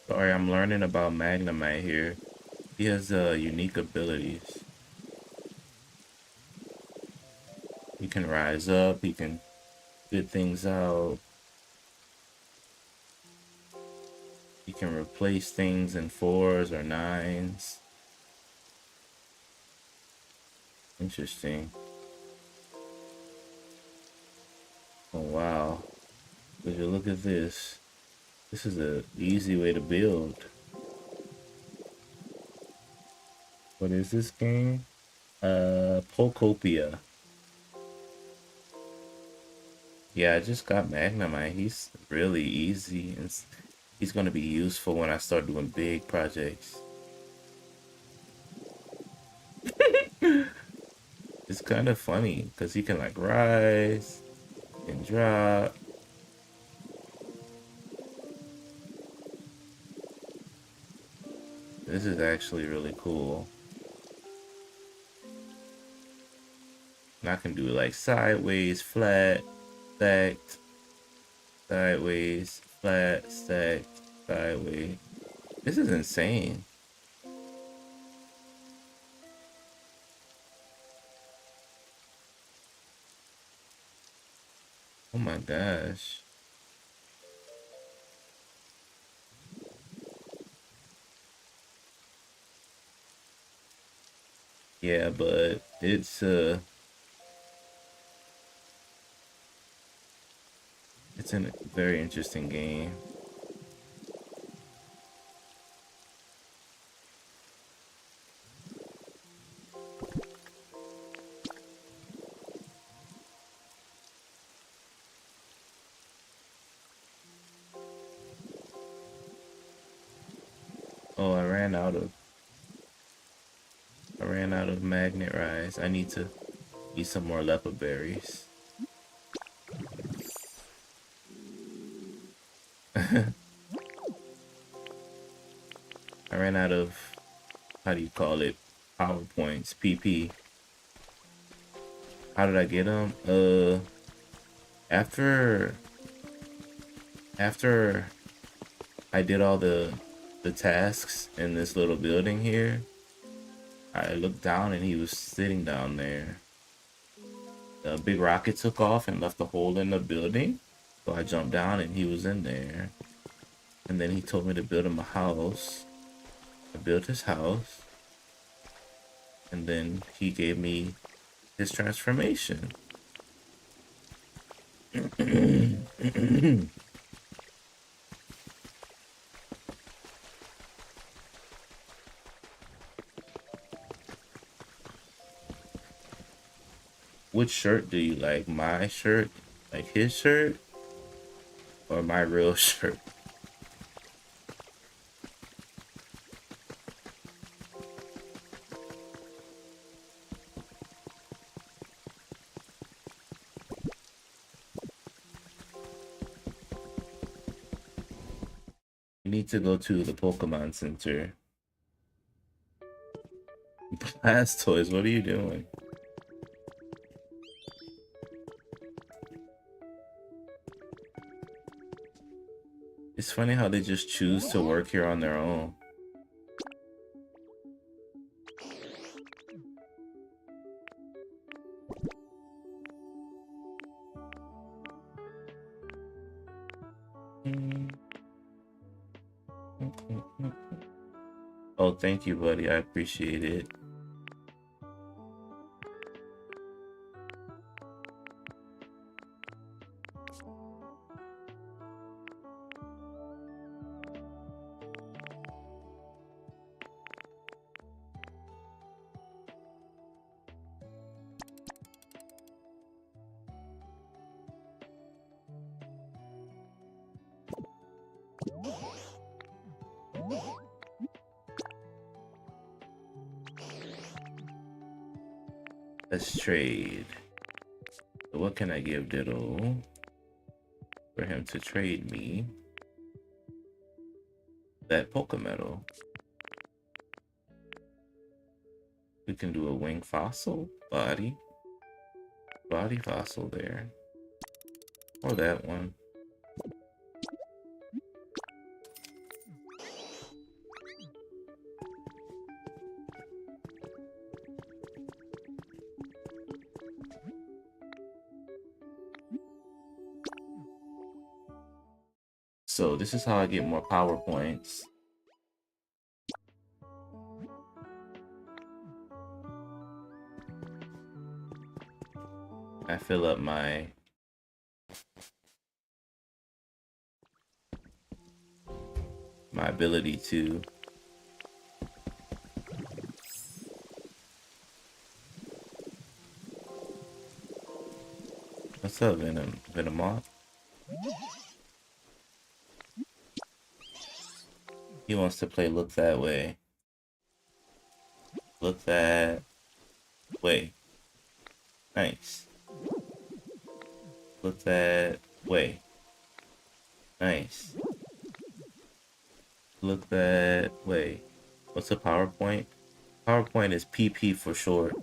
Sorry, I'm learning about Magnemite here. He has unique abilities. He can rise up, he can spit things out, he can replace things in 4s or 9s. Interesting. Oh wow. Would you look at this? This is a easy way to build. What is this game? Pokopia. Yeah, I just got Magnemite. He's really easy and he's gonna be useful when I start doing big projects. It's kind of funny because he can like rise and drop. This is actually really cool. And I can do like sideways, flat, stacked, sideways, flat, stacked, sideways. This is insane. Oh my gosh. Yeah, but it's a very interesting game. Oh, I ran out of magnet rise. I need to eat some more leopard berries. I ran out of, how do you call it? PowerPoints, PP. How did I get them? After after I did all the tasks in this little building here, I looked down and he was sitting down there. The big rocket took off and left a hole in the building. So I jumped down and he was in there. And then he told me to build him a house. I built his house. And then he gave me his transformation. Which shirt do you like? My shirt? Like his shirt? Or my real shirt? You need to go to the Pokemon Center. Blastoise, what are you doing? It's funny how they just choose to work here on their own. Oh, thank you, buddy. I appreciate it. Let's trade. So what can I give Diddle for him to trade me that Pokemetal? We can do a wing fossil, body fossil there, or that one. So this is how I get more power points. I fill up my ability to what's up, Venomoth? He wants to play look that way. Look that way. Nice. Look that way. Nice. Look that way. What's a PowerPoint? PowerPoint is PP for short.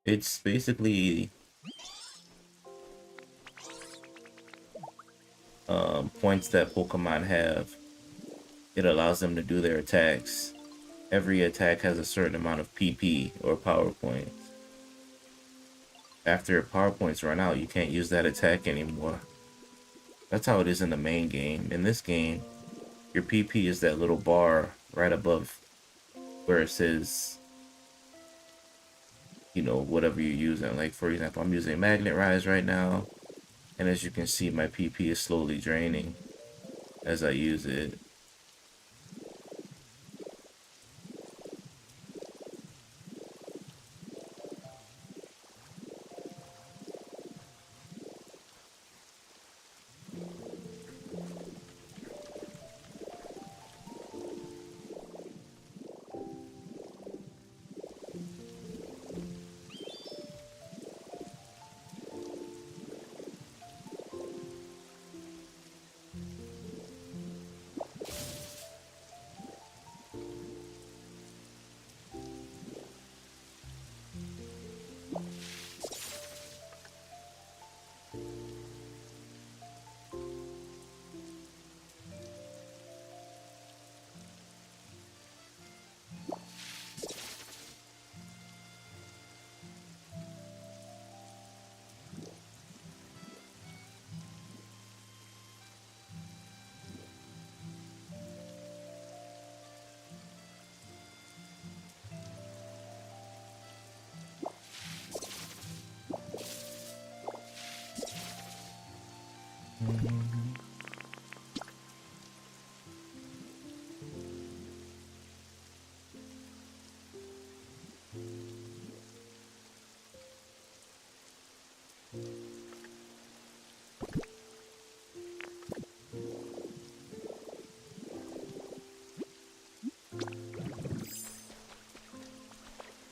It's basically points that Pokemon have. It allows them to do their attacks. Every attack has a certain amount of PP or power points. After power points run out, you can't use that attack anymore. That's how it is in the main game. In this game, your PP is that little bar right above where it says, you know, whatever you're using. Like, for example, I'm using Magnet Rise right now, and as you can see, my PP is slowly draining as I use it.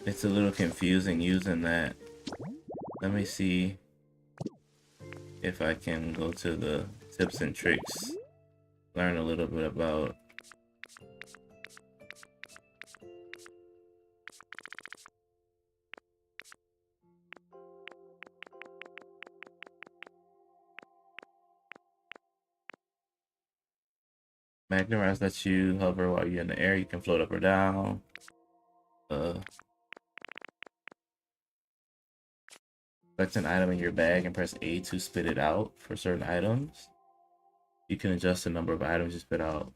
It's a little confusing using that. Let me see if I can go to the tips and tricks, learn a little bit about Magnemize lets you hover while you're in the air. You can float up or down. Select an item in your bag and press A to spit it out for certain items. You can adjust the number of items you spit out.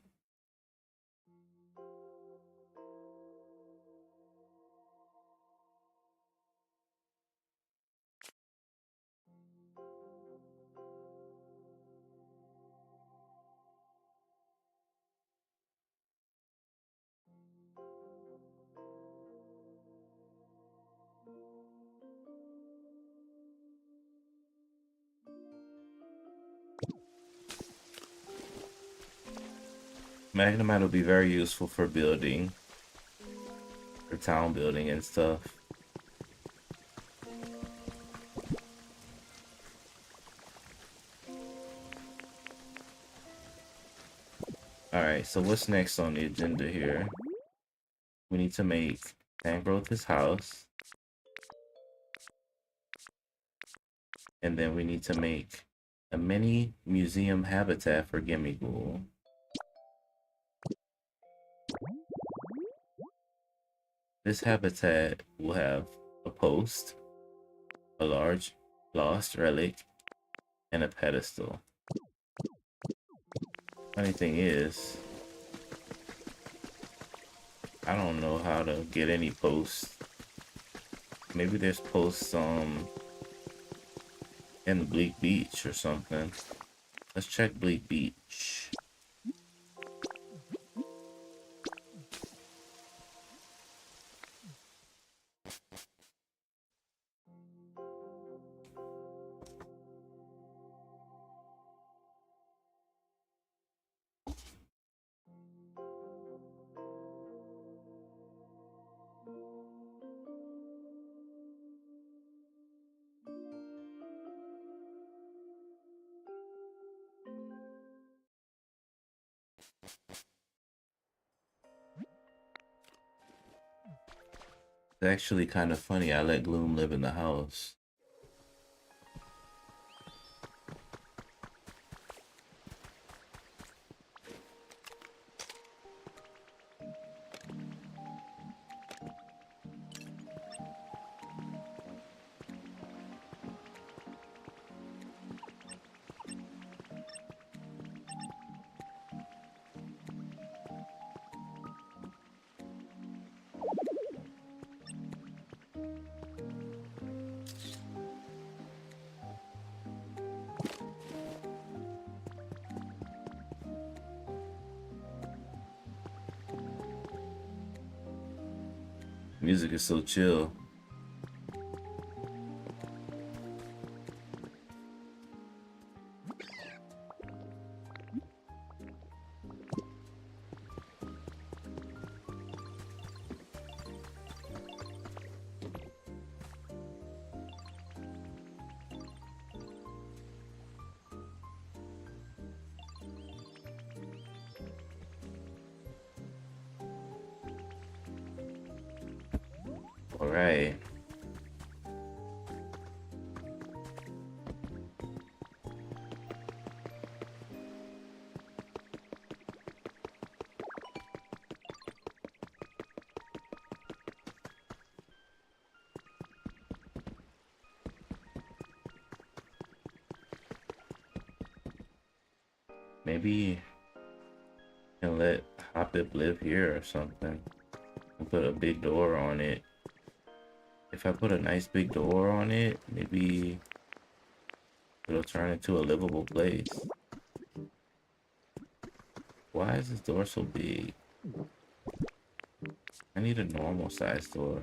Magnemite will be very useful for building, for town building and stuff. Alright, so what's next on the agenda here? We need to make Tangrowth's house. And then we need to make a mini museum habitat for Gimmighoul. This habitat will have a post, a large lost relic, and a pedestal. Funny thing is, I don't know how to get any posts. Maybe there's posts in Bleak Beach or something. Let's check Bleak Beach. It's actually kind of funny. I let Gloom live in the house. Music is so chill. All right. Maybe I can let Hoppip live here or something. And put a big door on it. If I put a nice big door on it, maybe It'll turn into a livable place. Why is this door so big? I need a normal size door.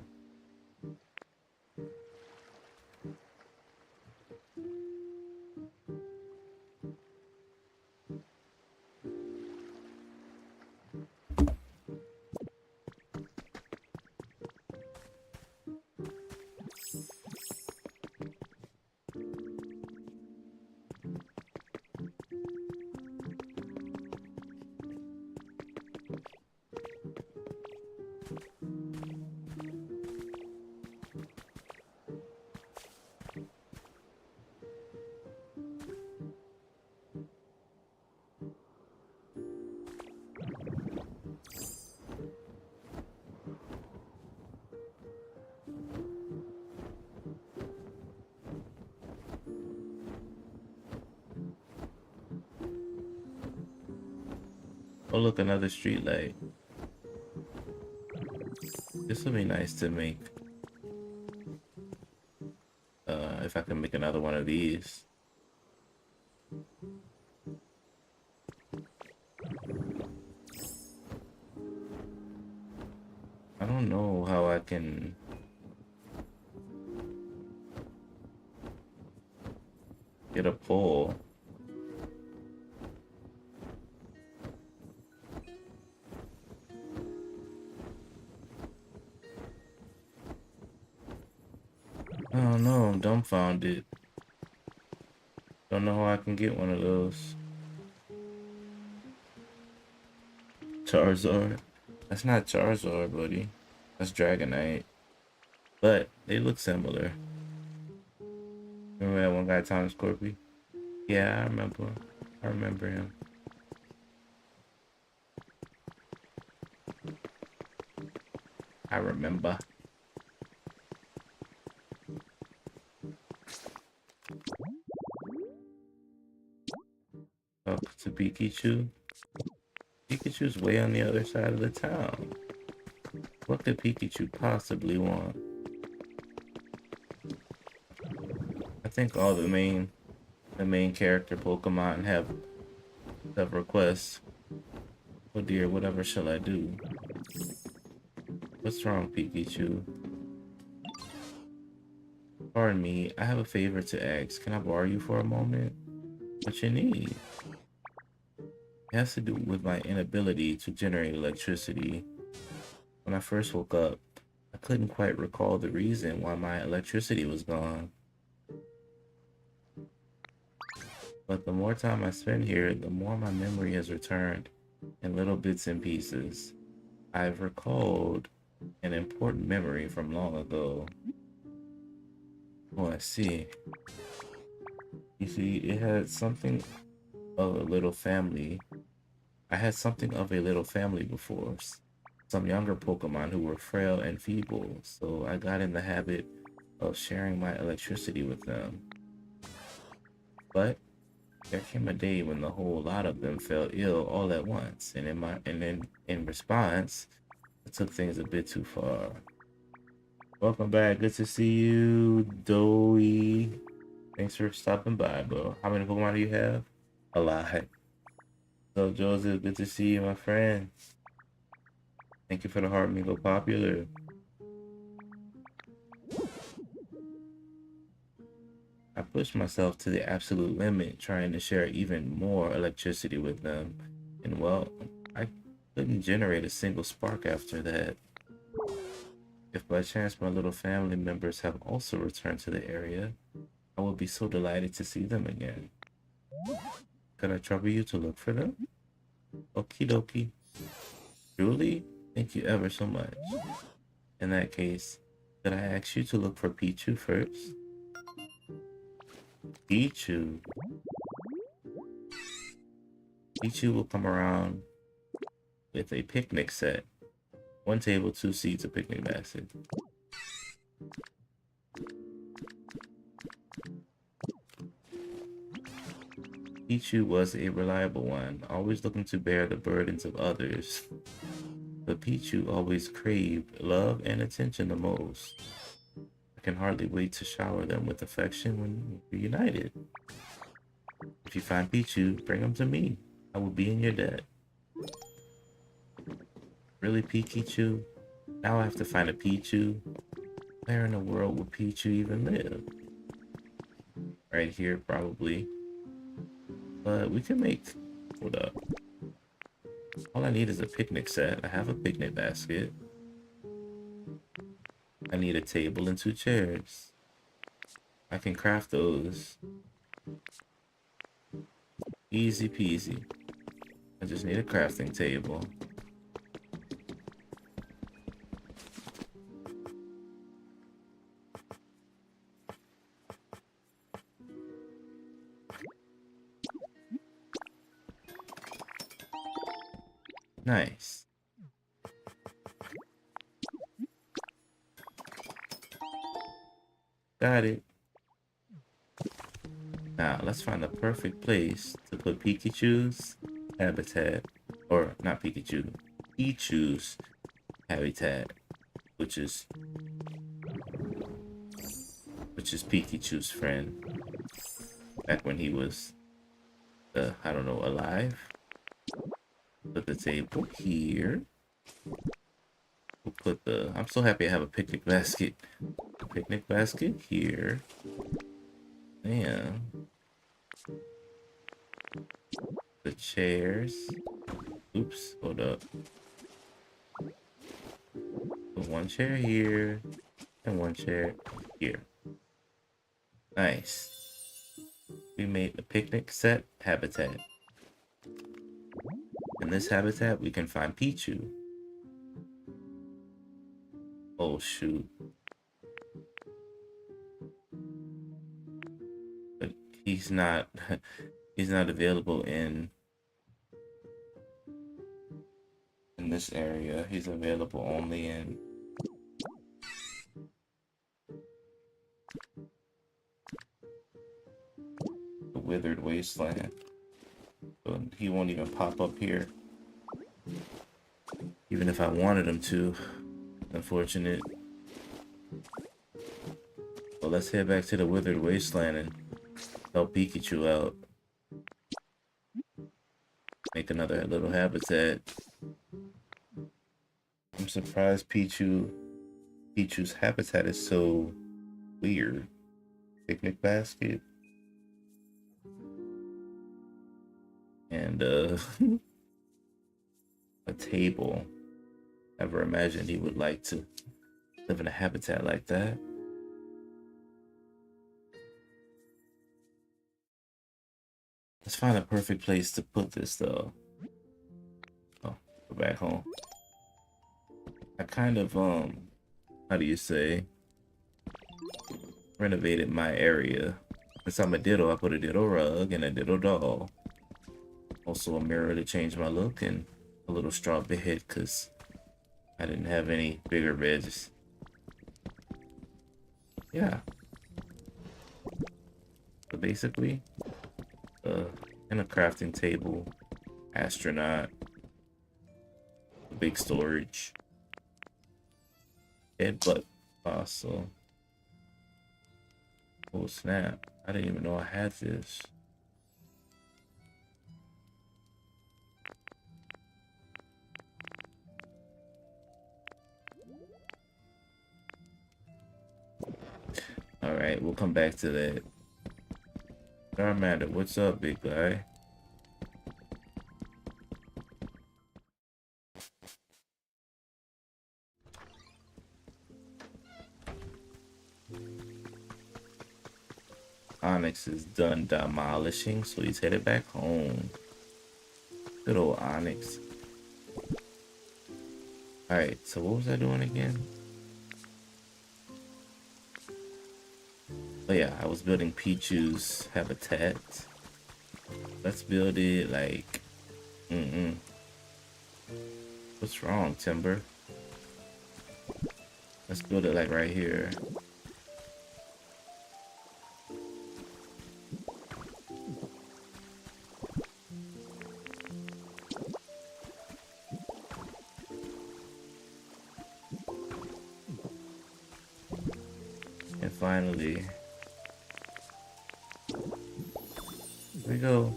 Oh look, another street light. This would be nice to make. If I can make another one of these. I don't know how I can get a pole. I don't know, I'm dumbfounded. Don't know how I can get one of those. Charizard. That's not Charizard, buddy. That's Dragonite. But they look similar. Remember that one guy, Tom Scorpio? Yeah, I remember. I remember him. I remember. Up to Pikachu. Pikachu's way on the other side of the town. What could Pikachu possibly want? I think all the main character Pokemon have requests. Oh dear, whatever shall I do? What's wrong, Pikachu? Pardon me, I have a favor to ask. Can I borrow you for a moment? What you need? It has to do with my inability to generate electricity. When I first woke up, I couldn't quite recall the reason why my electricity was gone. But the more time I spend here, the more my memory has returned in little bits and pieces. I've recalled an important memory from long ago. Oh, I see. You see, it had something of a little family. I had something of a little family before. Some younger Pokemon who were frail and feeble, so I got in the habit of sharing my electricity with them. But there came a day when the whole lot of them fell ill all at once, and in response, I took things a bit too far. Welcome back. Good to see you, Doey. Thanks for stopping by, bro. How many Pokemon do you have? A lot. So, Joseph, good to see you, my friend. Thank you for the heart me go popular. I pushed myself to the absolute limit, trying to share even more electricity with them. And well, I couldn't generate a single spark after that. If by chance my little family members have also returned to the area, I would be so delighted to see them again. Could I trouble you to look for them? Okie dokie. Truly? Thank you ever so much. In that case, could I ask you to look for Pichu first? Pichu. Pichu will come around with a picnic set. 1 table, 2 seats, a picnic basket. Pichu was a reliable one, always looking to bear the burdens of others. But Pichu always craved love and attention the most. I can hardly wait to shower them with affection when we're reunited. If you find Pichu, bring him to me. I will be in your debt. Really, Pikachu? Now I have to find a Pichu? Where in the world would Pichu even live? Right here, probably. But we can make... Hold up. All I need is a picnic set. I have a picnic basket. I need a table and 2 chairs. I can craft those. Easy peasy. I just need a crafting table. Nice. Got it. Now, let's find the perfect place to put Pikachu's habitat. Or, not Pikachu. Pichu's habitat. Which is Pikachu's friend. Back when he was, I don't know, alive. Put the table here. We'll put the... I'm so happy I have a picnic basket. Picnic basket here. And the chairs. Oops, hold up. Put 1 chair here and 1 chair here. Nice. We made the picnic set habitat. In this habitat, we can find Pichu. Oh shoot. But he's not available in this area. He's available only in the Withered Wasteland. So he won't even pop up here. Even if I wanted him to. Unfortunate. Well, let's head back to the Withered Wasteland and help Pikachu out. Make another little habitat. I'm surprised Pichu's habitat is so weird. Picnic basket. And a table. Never imagined he would like to live in a habitat like that. Let's find a perfect place to put this though. Oh, go back home. I kind of how do you say, renovated my area. Since I'm a Ditto, I put a Ditto rug and a Ditto doll. Also a mirror to change my look and a little straw bed because I didn't have any bigger beds. Yeah. So basically, and a crafting table, astronaut, big storage, headbutt fossil. Oh snap! I didn't even know I had this. Alright, we'll come back to that. Charmander, what's up, big guy? Onyx is done demolishing, so he's headed back home. Good old Onyx. Alright, so what was I doing again? Oh yeah, I was building Pichu's habitat. Let's build it like... What's wrong, Timber? Let's build it like right here. And finally, we're go.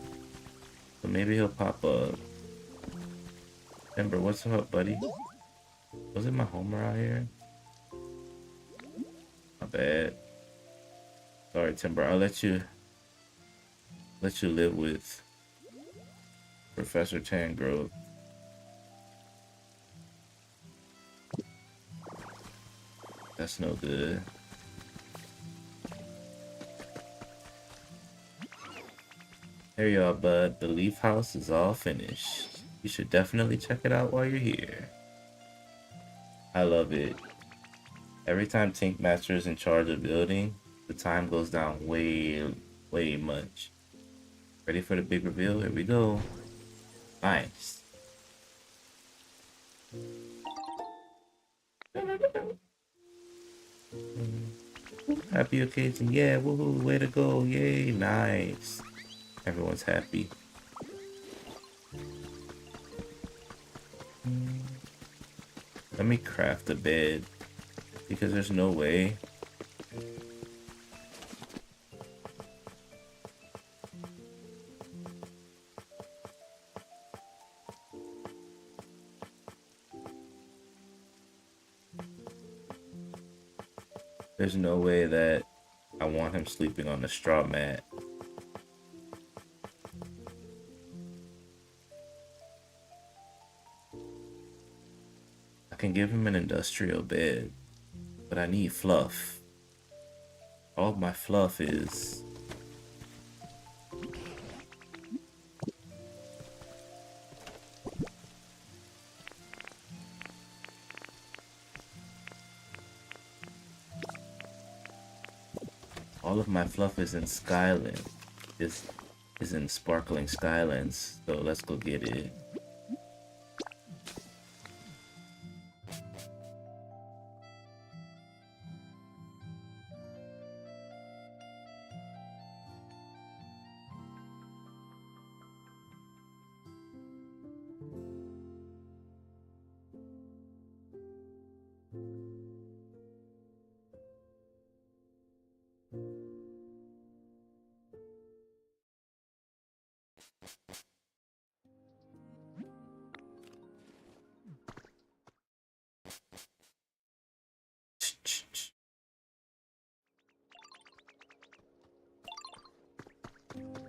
So maybe he'll pop up. Timber, what's up, buddy? Was it my home around here? My bad. Sorry, Timber. I'll let you live with Professor Tangrove. That's no good. There you are, bud. The leaf house is all finished. You should definitely check it out while you're here. I love it. Every time Tink Master is in charge of building, the time goes down way much. Ready for the big reveal? Here we go. Nice. Happy occasion. Yeah, woohoo, way to go. Yay, nice. Everyone's happy. Let me craft a bed because there's no way. There's no way that I want him sleeping on the straw mat. I can give him an industrial bed, but I need fluff. All my fluff is... all of my fluff is in Skyland. This is in Sparkling Skylands, so let's go get it.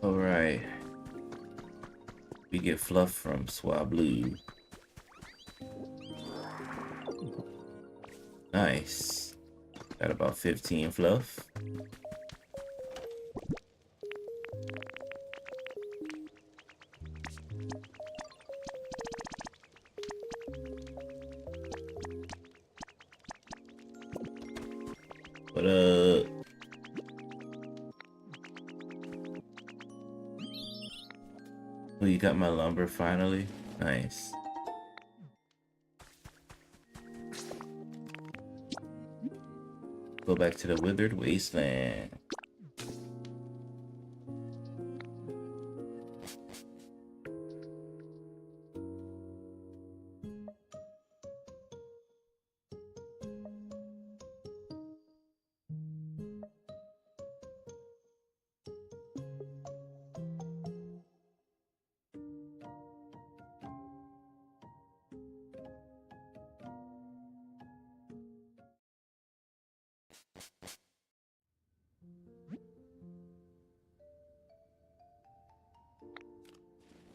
Alright. We get fluff from Swablu. Nice. Got about 15 fluff. What up? Oh, you got my lumber finally? Nice. Go back to the withered wasteland.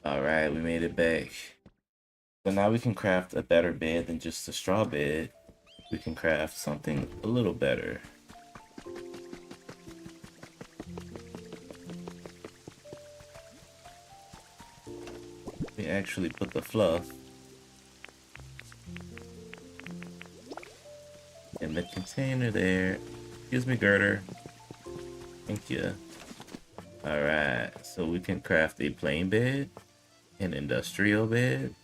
Alright, we made it back. So now we can craft a better bed than just a straw bed. We can craft something a little better. We actually put the fluff in the container there. Excuse me, Girder. Thank you. Alright, so we can craft a plain bed, an industrial bed.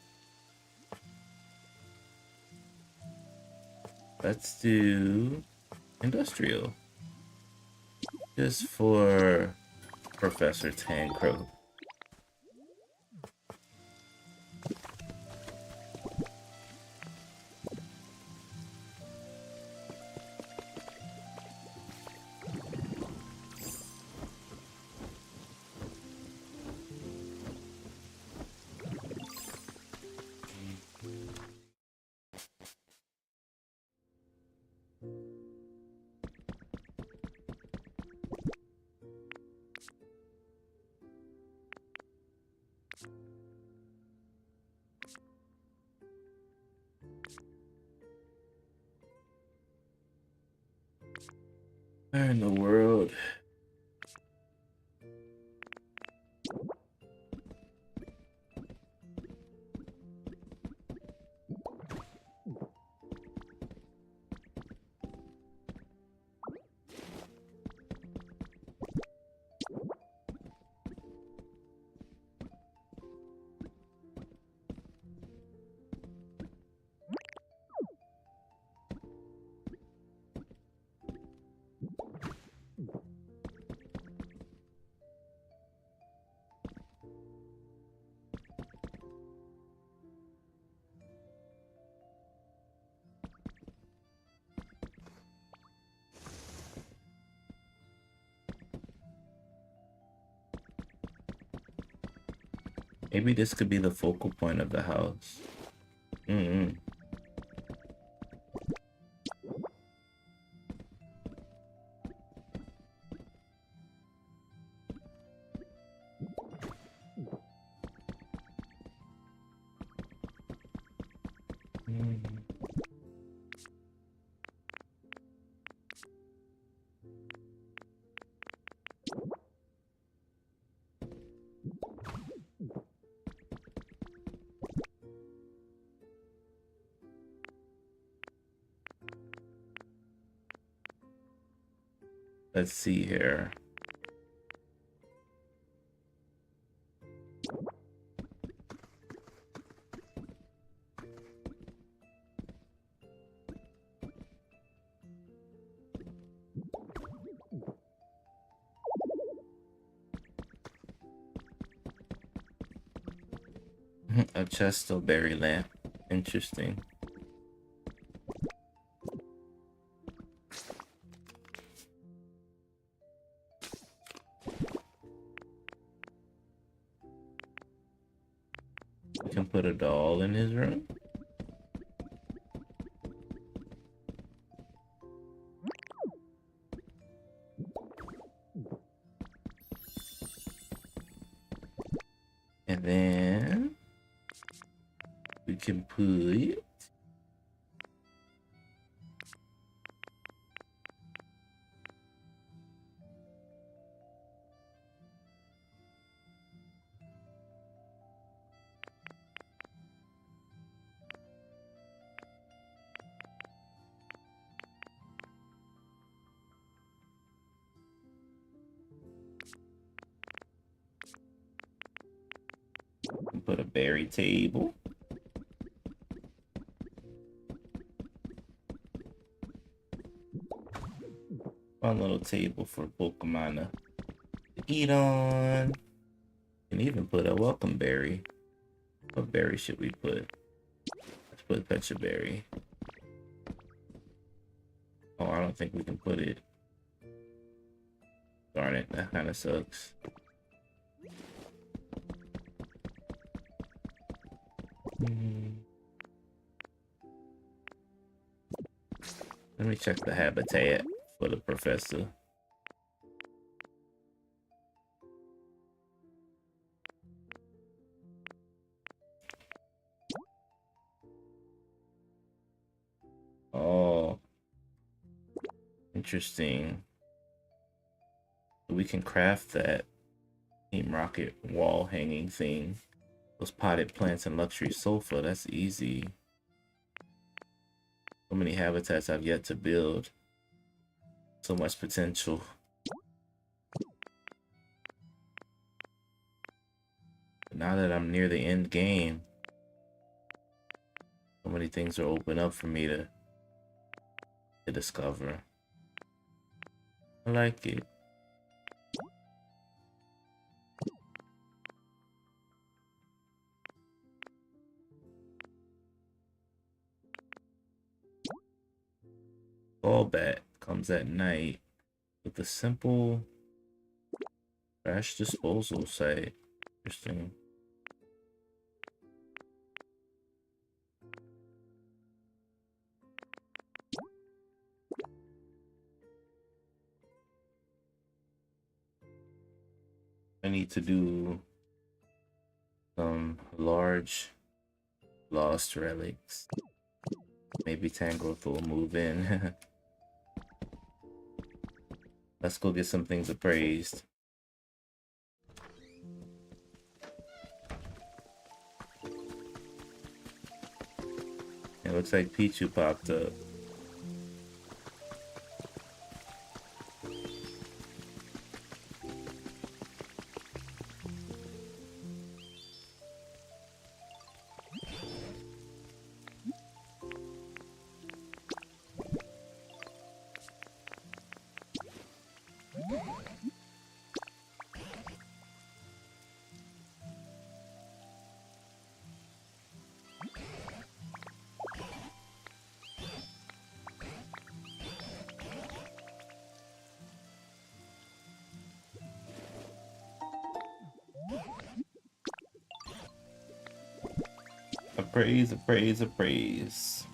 Let's do industrial. Just for Professor Tancrow. Where in the world? Maybe this could be the focal point of the house. Mm-hmm. Let's see here. A chesto berry lamp. Interesting. We can put a doll in his room. And then we can put a berry table. One little table for Pokemon to eat on. And even put a welcome berry. What berry should we put? Let's put Pecha Berry. Oh, I don't think we can put it. Darn it, that kind of sucks. Let me check the habitat for the professor. Oh, interesting. We can craft that Team Rocket wall hanging thing. Those potted plants and luxury sofa, that's easy. So many habitats I've yet to build. So much potential. But now that I'm near the end game, so many things are open up for me to discover. I like it. Fallback comes at night with a simple trash disposal site. Interesting. I need to do some large lost relics. Maybe Tangrowth will move in. Let's go get some things appraised. It looks like Pichu popped up. Appraise, appraise, appraise.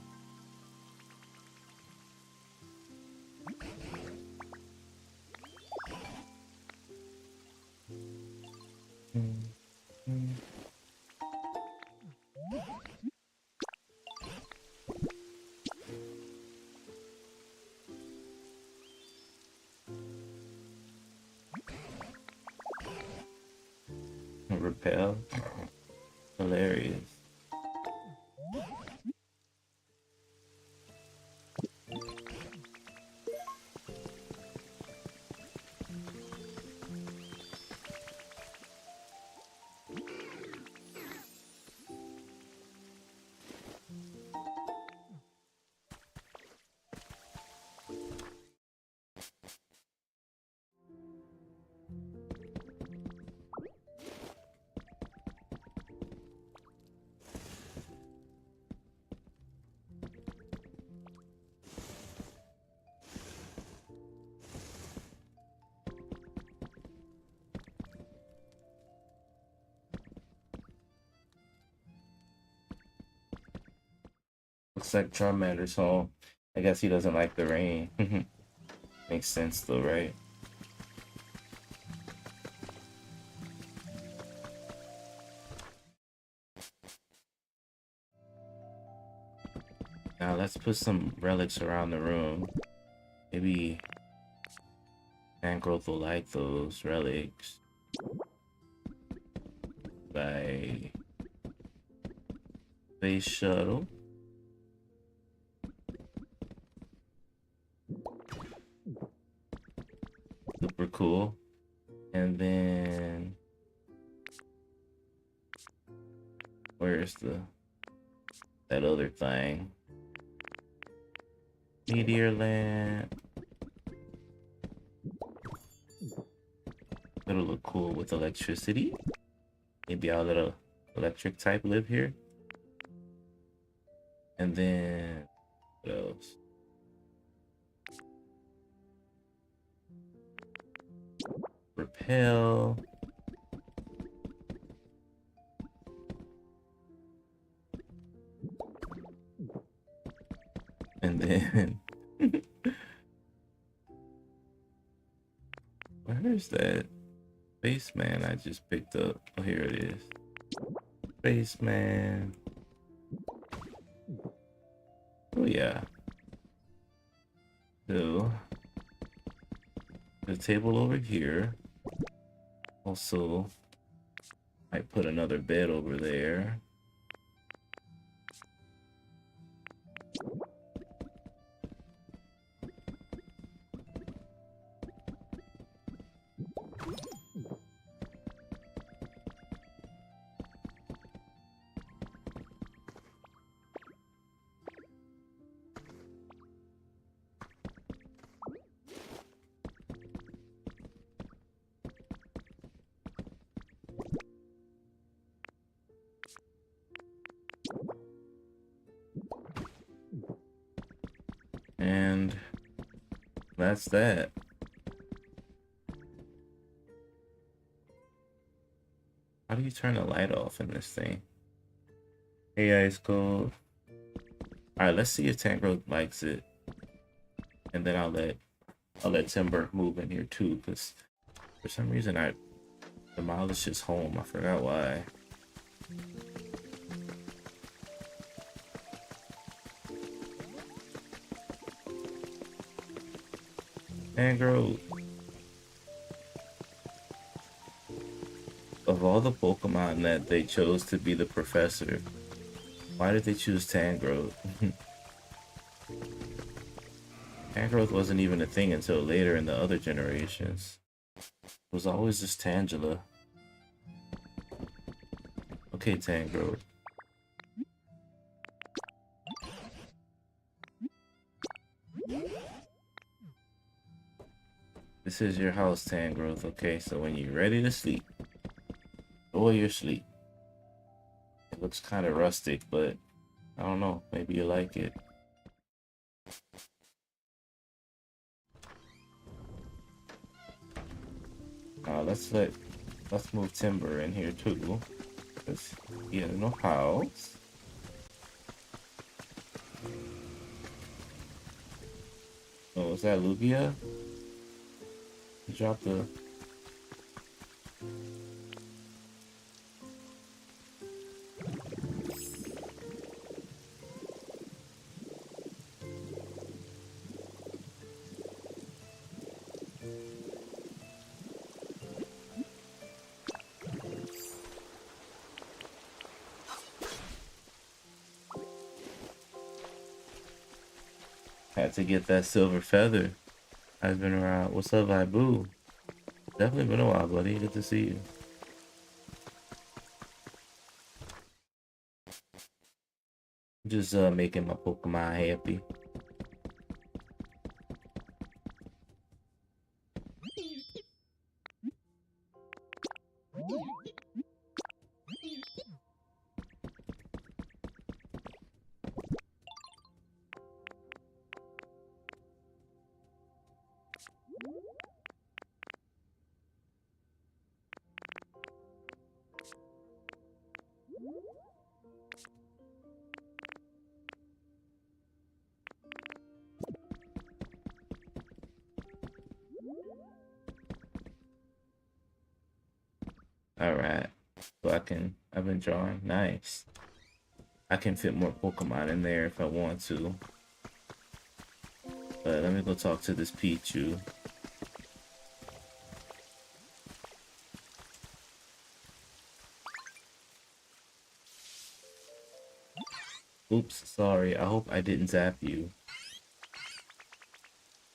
Repel. Hilarious. Looks like Charmander's home. I guess he doesn't like the rain. Makes sense though, right? Now let's put some relics around the room. Maybe Tangrowth will like those relics. By Space Shuttle. Super cool. And then where's that other thing? Meteor lamp. It'll look cool with electricity. Maybe I'll let a electric type live here. And then what else? Repel. And then where's that Spaceman I just picked up? Oh, here it is. Spaceman. Oh yeah. So the table over here. Also, I put another bed over there. And that's that. How do you turn the light off in this thing? Hey, Ice Cold. Alright, let's see if Tangrowth likes it. And then I'll let Timber move in here too, because for some reason I demolished his home. I forgot why. Tangrowth. of all the Pokemon that they chose to be the professor, why did they choose Tangrowth? Tangrowth wasn't even a thing until later in the other generations. It was always just Tangela. Okay, Tangrowth. This is your house, Tangrowth. Okay, so when you're ready to sleep, enjoy your sleep. It looks kind of rustic, but I don't know. Maybe you like it. Let's move Timber in here too. Cause he has no house. Oh, is that Lugia? He dropped the. Had to get that silver feather. I've been around. What's up, Ibu? Definitely been a while, buddy. Good to see you. Just making my Pokemon happy. Alright. So I've been drawing. Nice. I can fit more Pokemon in there if I want to. But let me go talk to this Pichu. Oops, sorry. I hope I didn't zap you.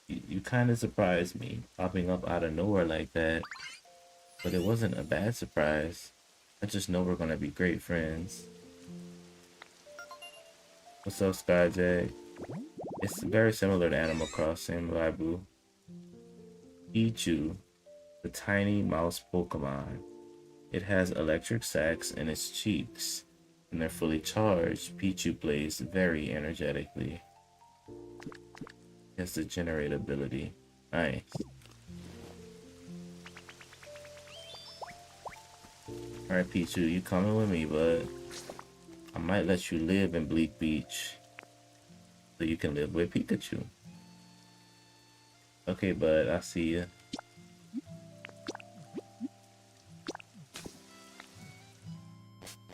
You kind of surprised me, popping up out of nowhere like that. But it wasn't a bad surprise. I just know we're gonna be great friends. What's up, Skyjay? It's very similar to Animal Crossing, Laibu. Pichu, the tiny mouse Pokemon. It has electric sacs in its cheeks. When they're fully charged, Pichu plays very energetically. It has the generate ability. Nice. Alright, Pichu, you coming with me, bud? I might let you live in Bleak Beach. So you can live with Pikachu. Okay, bud, I see ya.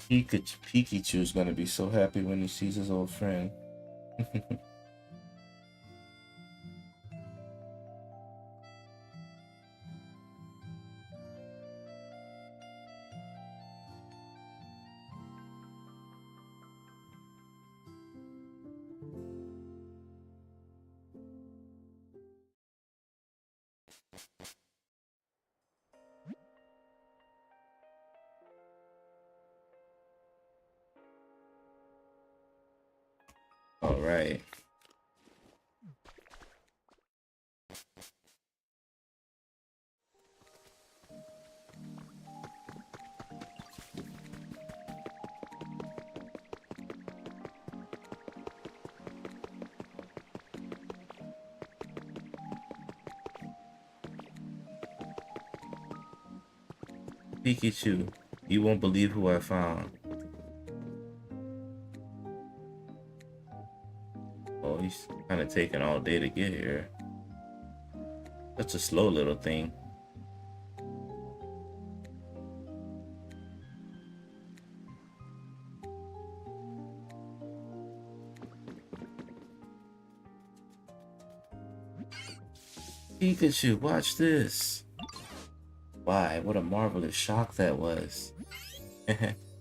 Pikachu's gonna be so happy when he sees his old friend. All right. Pikachu, you won't believe who I found. Oh, he's kind of taking all day to get here. That's a slow little thing. Pikachu, watch this. Why, what a marvelous shock that was.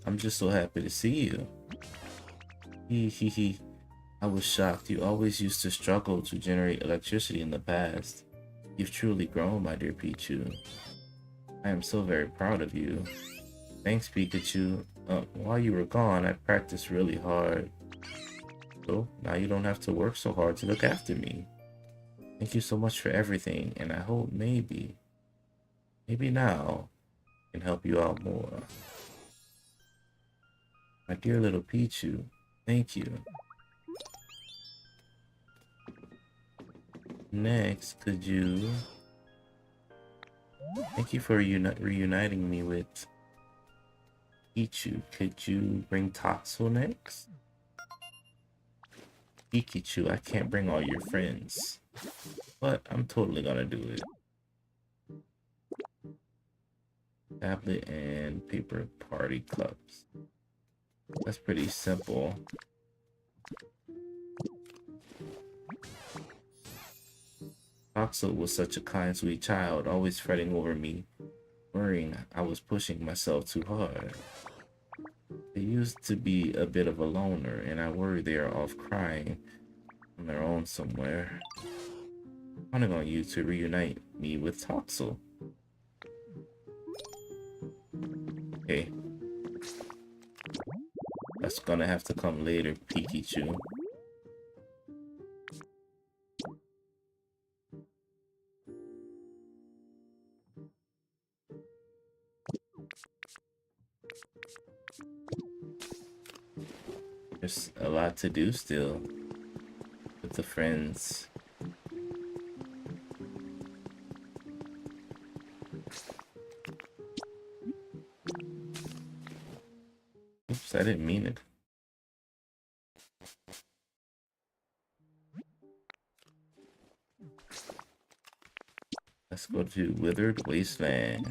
I'm just so happy to see you. Hee hee hee. I was shocked. You always used to struggle to generate electricity in the past. You've truly grown, my dear Pichu. I am so very proud of you. Thanks, Pikachu. While you were gone, I practiced really hard. So now you don't have to work so hard to look after me. Thank you so much for everything, and I hope maybe now I can help you out more. My dear little Pichu, thank you. Next, could you... Thank you for reuniting me with Pichu. Could you bring Tatsu next? Pikachu, I can't bring all your friends, but I'm totally gonna do it. Tablet and paper party cups. That's pretty simple. Tatsu was such a kind, sweet child, always fretting over me, worrying I was pushing myself too hard. They used to be a bit of a loner, and I worry they are off crying on their own somewhere. I'm counting on you to reunite me with Tatsu. Okay. That's gonna have to come later, Pikachu. There's a lot to do still with the friends. Oops, I didn't mean it. Let's go to Withered Wasteland.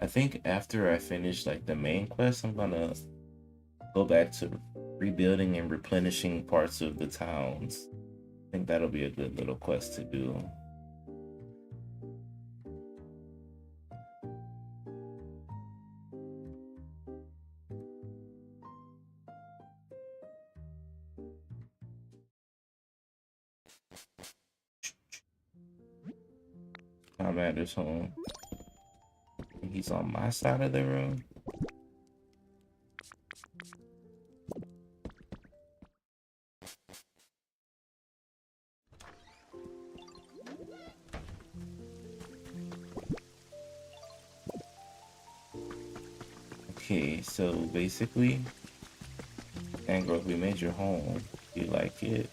I think after I finish like the main quest, I'm gonna go back to rebuilding and replenishing parts of the towns. I think that'll be a good little quest to do. Commander's home. He's on my side of the room. Okay, so basically, Angrove, we made your home. You like it?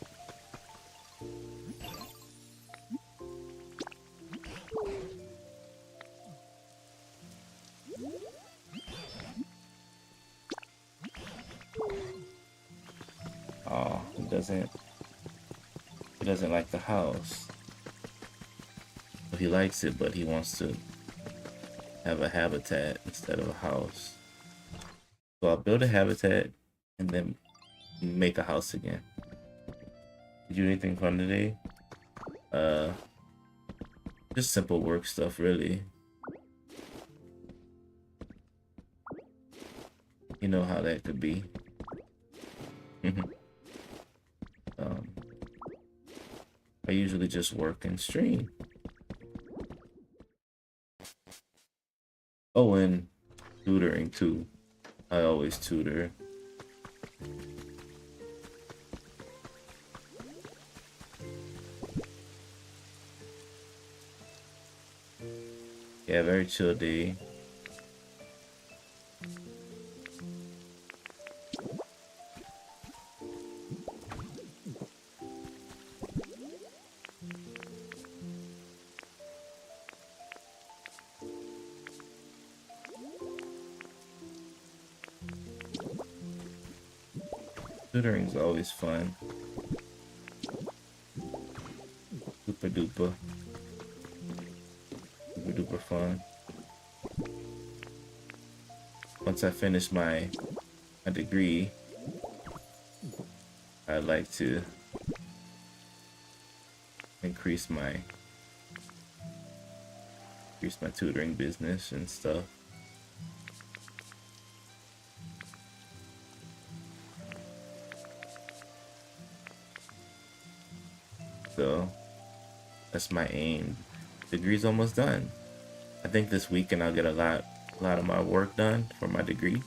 Oh, he doesn't like the house. Well, he likes it, but he wants to have a habitat instead of a house. So I'll build a habitat and then make a house again. Did you do anything fun today? Just simple work stuff, really. You know how that could be. I usually just work and stream. Oh, and tutoring too. I always tutor. Yeah, very chill day. Tutoring's always fun. Super duper. Super duper fun. Once I finish my degree, I'd like to increase my increase my tutoring business and stuff. So that's my aim. Degree's almost done. I think this weekend I'll get a lot of my work done for my degree.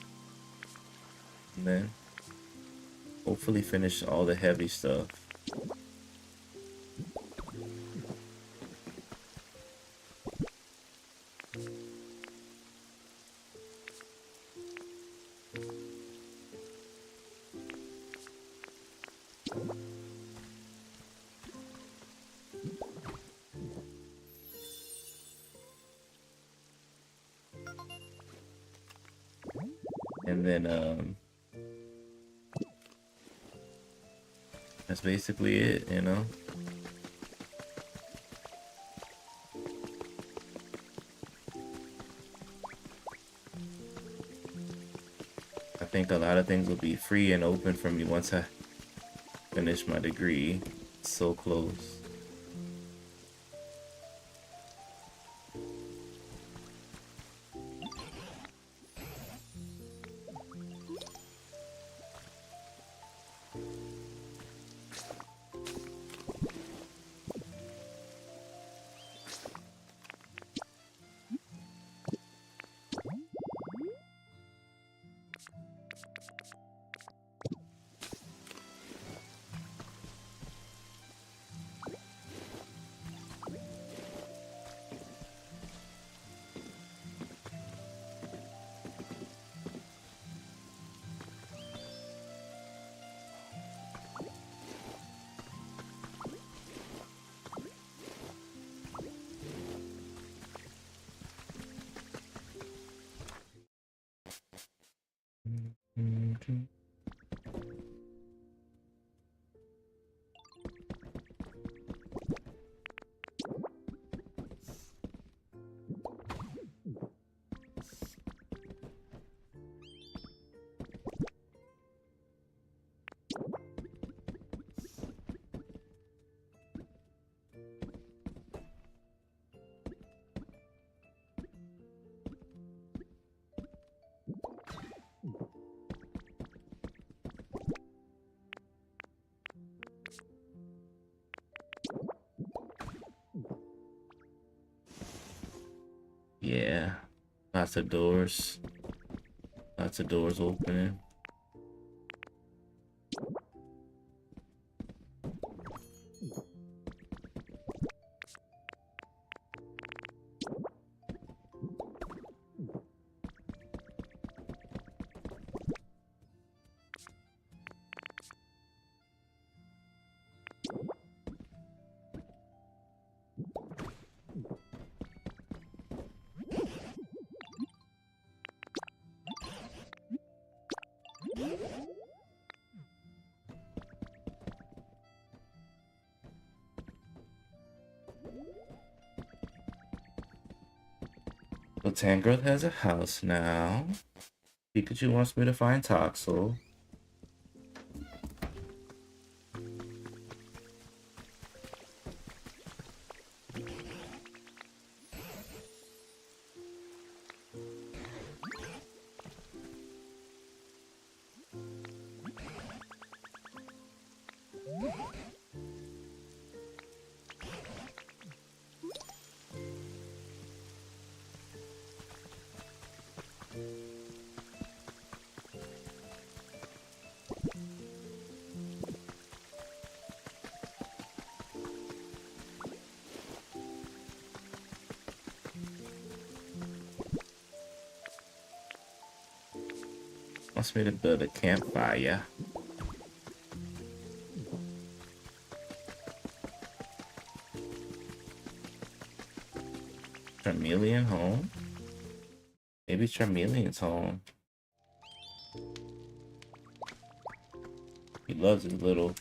And then hopefully finish all the heavy stuff. And then that's basically it, you know. I think a lot of things will be free and open for me once I finish my degree. It's so close. Yeah, lots of doors opening. So Tangrowth has a house now. Pikachu wants me to find Toxel. Wants me to build a campfire. Charmeleon home? Maybe Charmeleon's home. He loves his little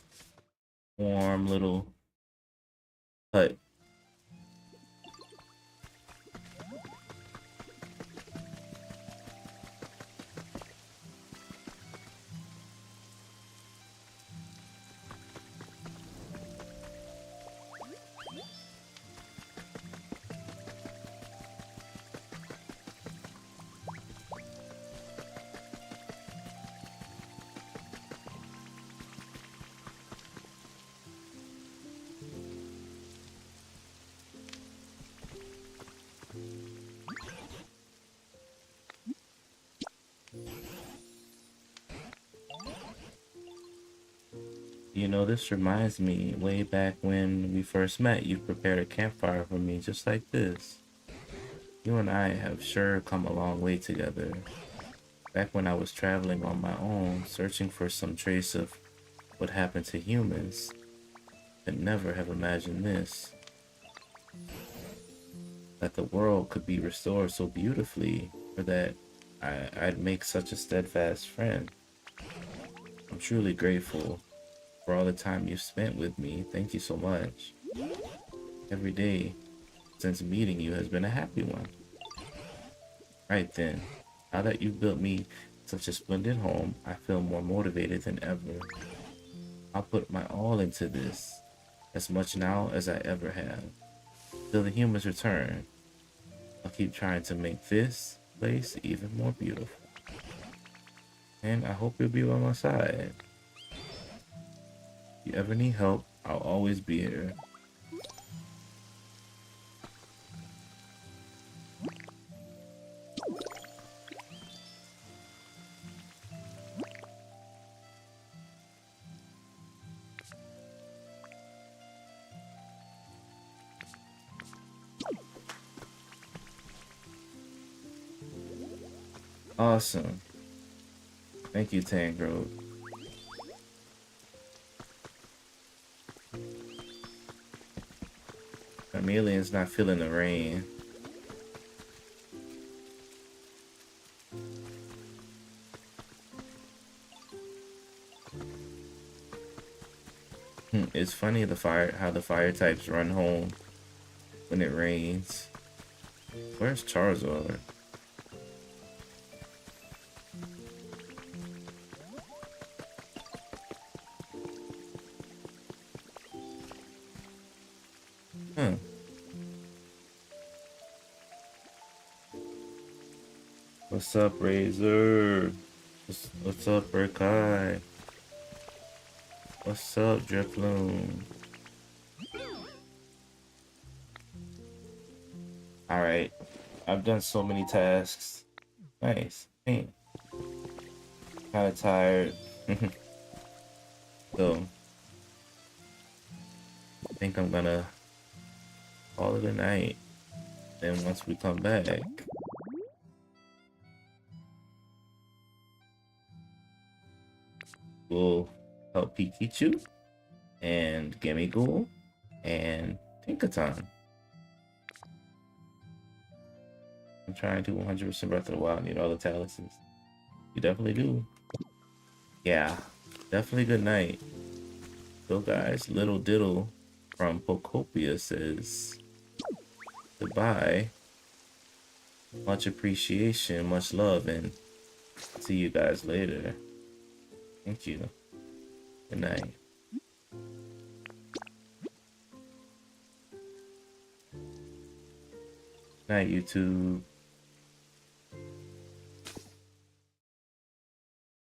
warm little hut. You know, this reminds me way back when we first met, you prepared a campfire for me just like this. You and I have sure come a long way together. Back when I was traveling on my own, searching for some trace of what happened to humans, could never have imagined this. That the world could be restored so beautifully, or that I'd make such a steadfast friend. I'm truly grateful for all the time you've spent with me. Thank you so much. Every day since meeting you has been a happy one. Right then, now that you've built me such a splendid home, I feel more motivated than ever. I'll put my all into this, as much now as I ever have. Till the humans return, I'll keep trying to make this place even more beautiful. And I hope you'll be by my side. If you ever need help, I'll always be here. Awesome. Thank you, Tangrowth. Chameleon's not feeling the rain. It's funny how the fire types run home when it rains. Where's Charizard? Huh. What's up, Razor? What's up, Berkai? What's up, Drifloon? Alright. I've done so many tasks. Nice. Hey. Kinda tired. So I think I'm gonna call it a night. Then once we come back, we'll help Pikachu and Gimmighoul and Tinkaton. I'm trying to 100% Breath of the Wild. Need all the talismans. You definitely do. Yeah, definitely good night. So guys, Little Diddle from Pokopia says goodbye. Much appreciation, much love, and see you guys later. Thank you. Good night. Night, YouTube.